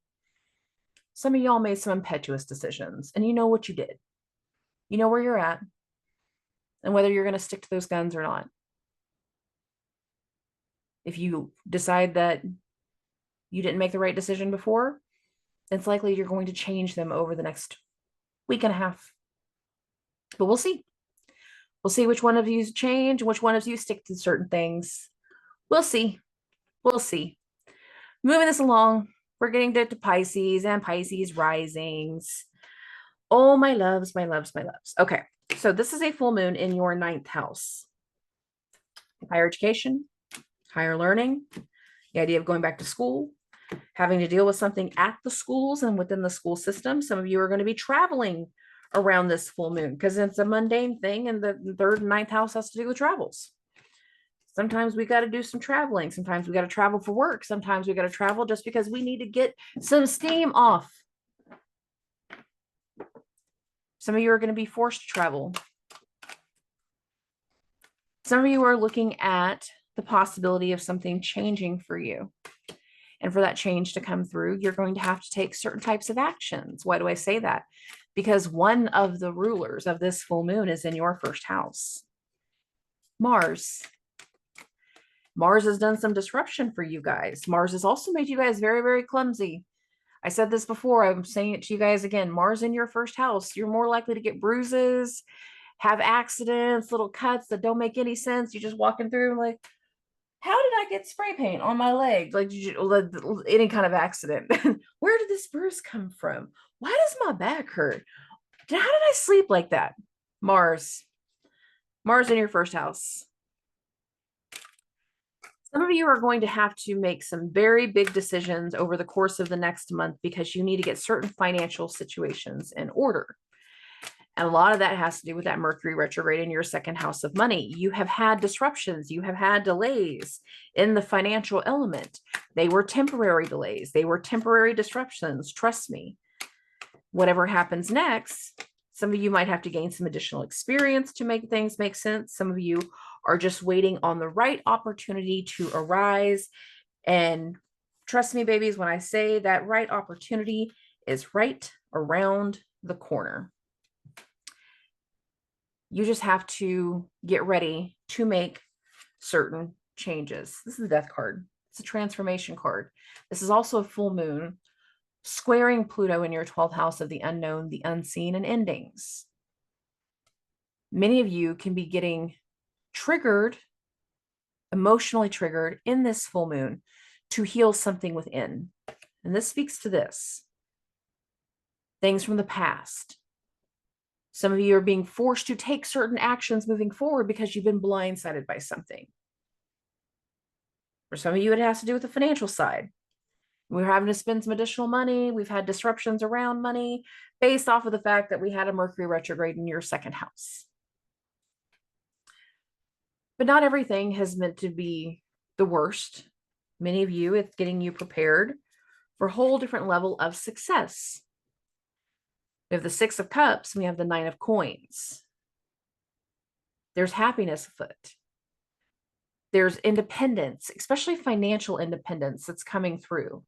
Some of y'all made some impetuous decisions, and you know what you did. You know where you're at, and whether you're going to stick to those guns or not. If you decide that you didn't make the right decision before, it's likely you're going to change them over the next week and a half. But we'll see. We'll see which one of you change, which one of you stick to certain things. We'll see. We'll see. Moving this along, we're getting to Pisces and Pisces risings. Oh, my loves, my loves, my loves. Okay, so this is a full moon in your 9th house. Higher education, higher learning, the idea of going back to school, having to deal with something at the schools and within the school system. Some of you are going to be traveling around this full moon because it's a mundane thing, and the 3rd and 9th house has to do with travels. Sometimes we got to do some traveling. Sometimes we got to travel for work. Sometimes we got to travel just because we need to get some steam off. Some of you are going to be forced to travel. Some of you are looking at the possibility of something changing for you. And for that change to come through, you're going to have to take certain types of actions. Why do I say that? Because one of the rulers of this full moon is in your first house. Mars. Mars has done some disruption for you guys. Mars has also made you guys very, very clumsy. I said this before. I'm saying it to you guys again. Mars in your first house, you're more likely to get bruises, have accidents, little cuts that don't make any sense. You're just walking through like, how did I get spray paint on my leg? Like any kind of accident. Where did this bruise come from? Why does my back hurt? How did I sleep like that? Mars. Mars in your first house. Some of you are going to have to make some very big decisions over the course of the next month because you need to get certain financial situations in order. And a lot of that has to do with that Mercury retrograde in your 2nd house of money. You have had disruptions. You have had delays in the financial element. They were temporary delays. They were temporary disruptions. Trust me. Whatever happens next, some of you might have to gain some additional experience to make things make sense. Some of you are just waiting on the right opportunity to arise. And trust me, babies, when I say that right opportunity is right around the corner. You just have to get ready to make certain changes. This is the Death card. It's a transformation card. This is also a full moon squaring Pluto in your 12th house of the unknown, the unseen, and endings. Many of you can be getting triggered, emotionally triggered in this full moon to heal something within. And this speaks to this. Things from the past. Some of you are being forced to take certain actions moving forward because you've been blindsided by something. For some of you, it has to do with the financial side. We're having to spend some additional money. We've had disruptions around money based off of the fact that we had a Mercury retrograde in your 2nd house. But not everything has meant to be the worst. Many of you, it's getting you prepared for a whole different level of success. We have the 6 of Cups. We have the 9 of Coins. There's happiness afoot. There's independence, especially financial independence that's coming through.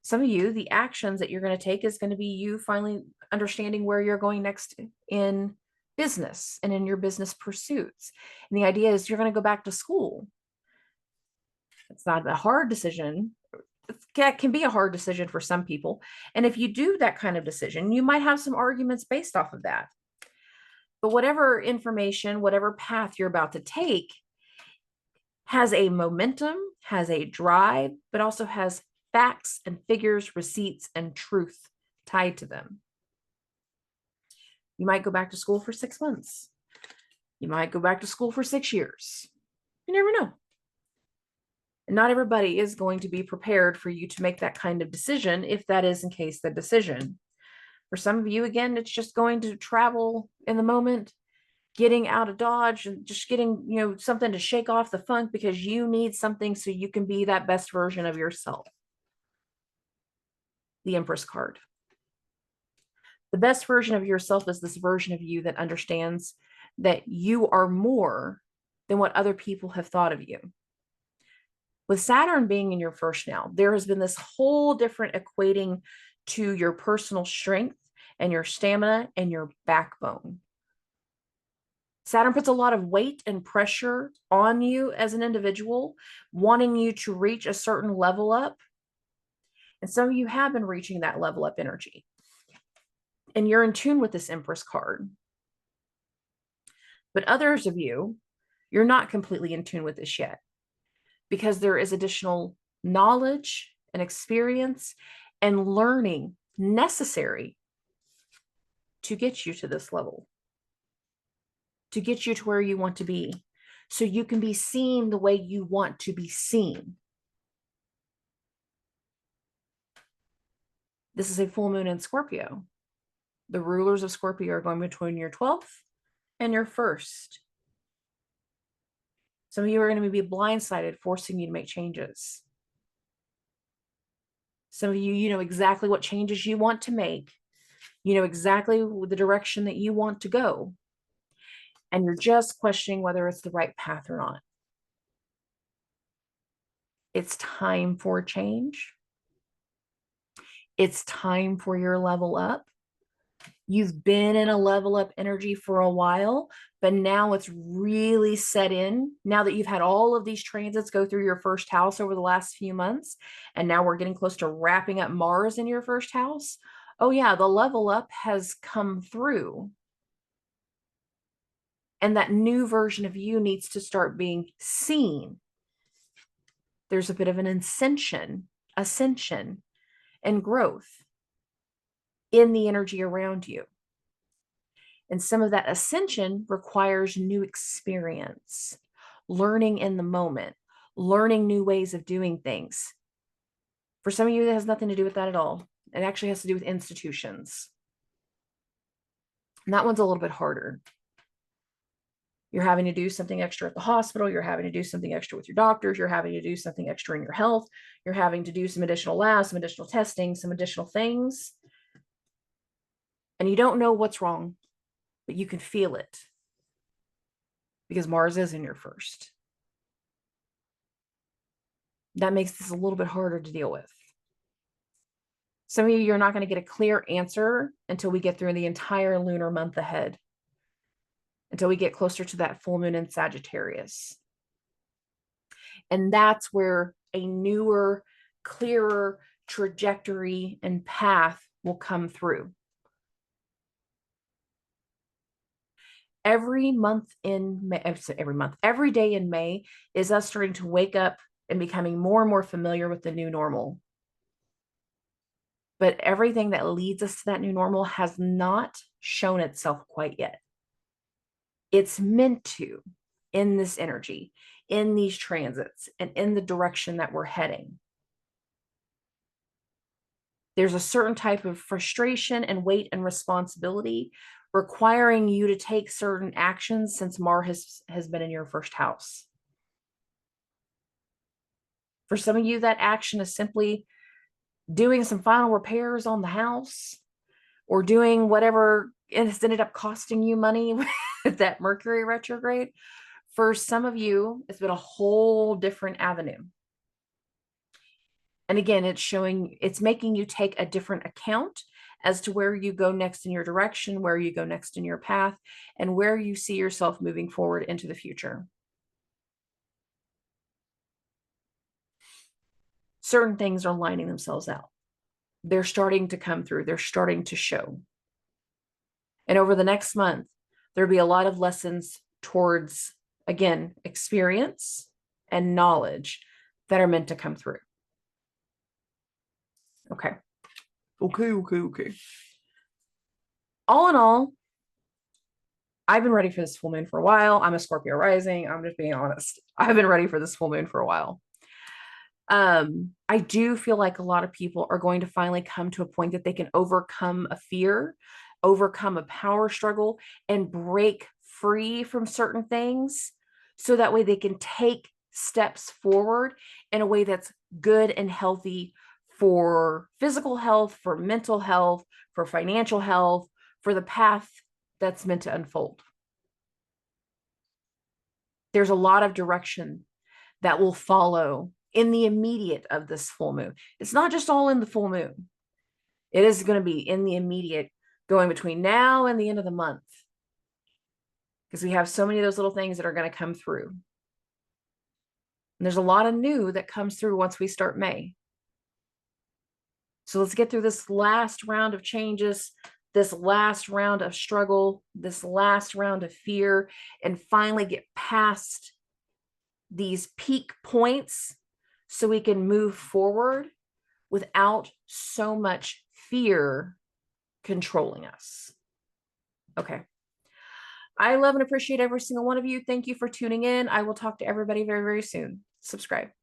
Some of you, the actions that you're going to take is going to be you finally understanding where you're going next in business and in your business pursuits. And the idea is you're going to go back to school. It's not a hard decision. It can be a hard decision for some people. And if you do that kind of decision, you might have some arguments based off of that. But whatever information, whatever path you're about to take has a momentum, has a drive, but also has facts and figures, receipts, and truth tied to them. You might go back to school for 6 months. You might go back to school for 6 years. You never know. And not everybody is going to be prepared for you to make that kind of decision, if that is in case the decision. For some of you, again, it's just going to travel in the moment, getting out of Dodge and just getting, something to shake off the funk because you need something so you can be that best version of yourself. The Empress card. The best version of yourself is this version of you that understands that you are more than what other people have thought of you. With Saturn being in your first now, there has been this whole different equating to your personal strength and your stamina and your backbone. Saturn puts a lot of weight and pressure on you as an individual, wanting you to reach a certain level up. And some of you have been reaching that level up energy. And you're in tune with this Empress card. But others of you, you're not completely in tune with this yet, because there is additional knowledge and experience and learning necessary to get you to this level, to get you to where you want to be, so you can be seen the way you want to be seen. This is a full moon in Scorpio. The rulers of Scorpio are going between your 12th and your 1st. Some of you are going to be blindsided, forcing you to make changes. Some of you, you know exactly what changes you want to make. You know exactly the direction that you want to go. And you're just questioning whether it's the right path or not. It's time for change. It's time for your level up. You've been in a level up energy for a while, but now it's really set in. Now that you've had all of these transits go through your first house over the last few months, and now we're getting close to wrapping up Mars in your first house. Oh yeah, the level up has come through. And that new version of you needs to start being seen. There's a bit of an ascension, and growth in the energy around you. And some of that ascension requires new experience, learning in the moment, learning new ways of doing things. For some of you, that has nothing to do with that at all. It actually has to do with institutions. And that one's a little bit harder. You're having to do something extra at the hospital. You're having to do something extra with your doctors. You're having to do something extra in your health. You're having to do some additional labs, some additional testing, some additional things. And you don't know what's wrong, but you can feel it because Mars is in your first. That makes this a little bit harder to deal with. Some of you, you're not going to get a clear answer until we get through the entire lunar month ahead, until we get closer to that full moon in Sagittarius. And that's where a newer, clearer trajectory and path will come through. Every day in May is us starting to wake up and becoming more and more familiar with the new normal. But everything that leads us to that new normal has not shown itself quite yet. It's meant to, in this energy, in these transits, and in the direction that we're heading. There's a certain type of frustration and weight and responsibility requiring you to take certain actions since Mars has been in your first house. For some of you, that action is simply doing some final repairs on the house, or doing whatever has ended up costing you money with that Mercury retrograde. For some of you, it's been a whole different avenue. And again, it's making you take a different account as to where you go next in your direction, where you go next in your path, and where you see yourself moving forward into the future. Certain things are lining themselves out. They're starting to come through. They're starting to show. And over the next month, There'll be a lot of lessons towards, again, experience and knowledge that are meant to come through. Okay. Okay. All in all, I've been ready for this full moon for a while. I'm a Scorpio rising. I'm just being honest. I've been ready for this full moon for a while. I do feel like a lot of people are going to finally come to a point that they can overcome a fear, overcome a power struggle, and break free from certain things. So that way they can take steps forward in a way that's good and healthy for physical health, for mental health, for financial health, for the path that's meant to unfold. There's a lot of direction that will follow in the immediate of this full moon. It's not just all in the full moon. It is going to be in the immediate, going between now and the end of the month, because we have so many of those little things that are going to come through. And there's a lot of new that comes through once we start May. So let's get through this last round of changes, this last round of struggle, this last round of fear, and finally get past these peak points so we can move forward without so much fear controlling us. Okay. I love and appreciate every single one of you. Thank you for tuning in. I will talk to everybody very, very soon. Subscribe.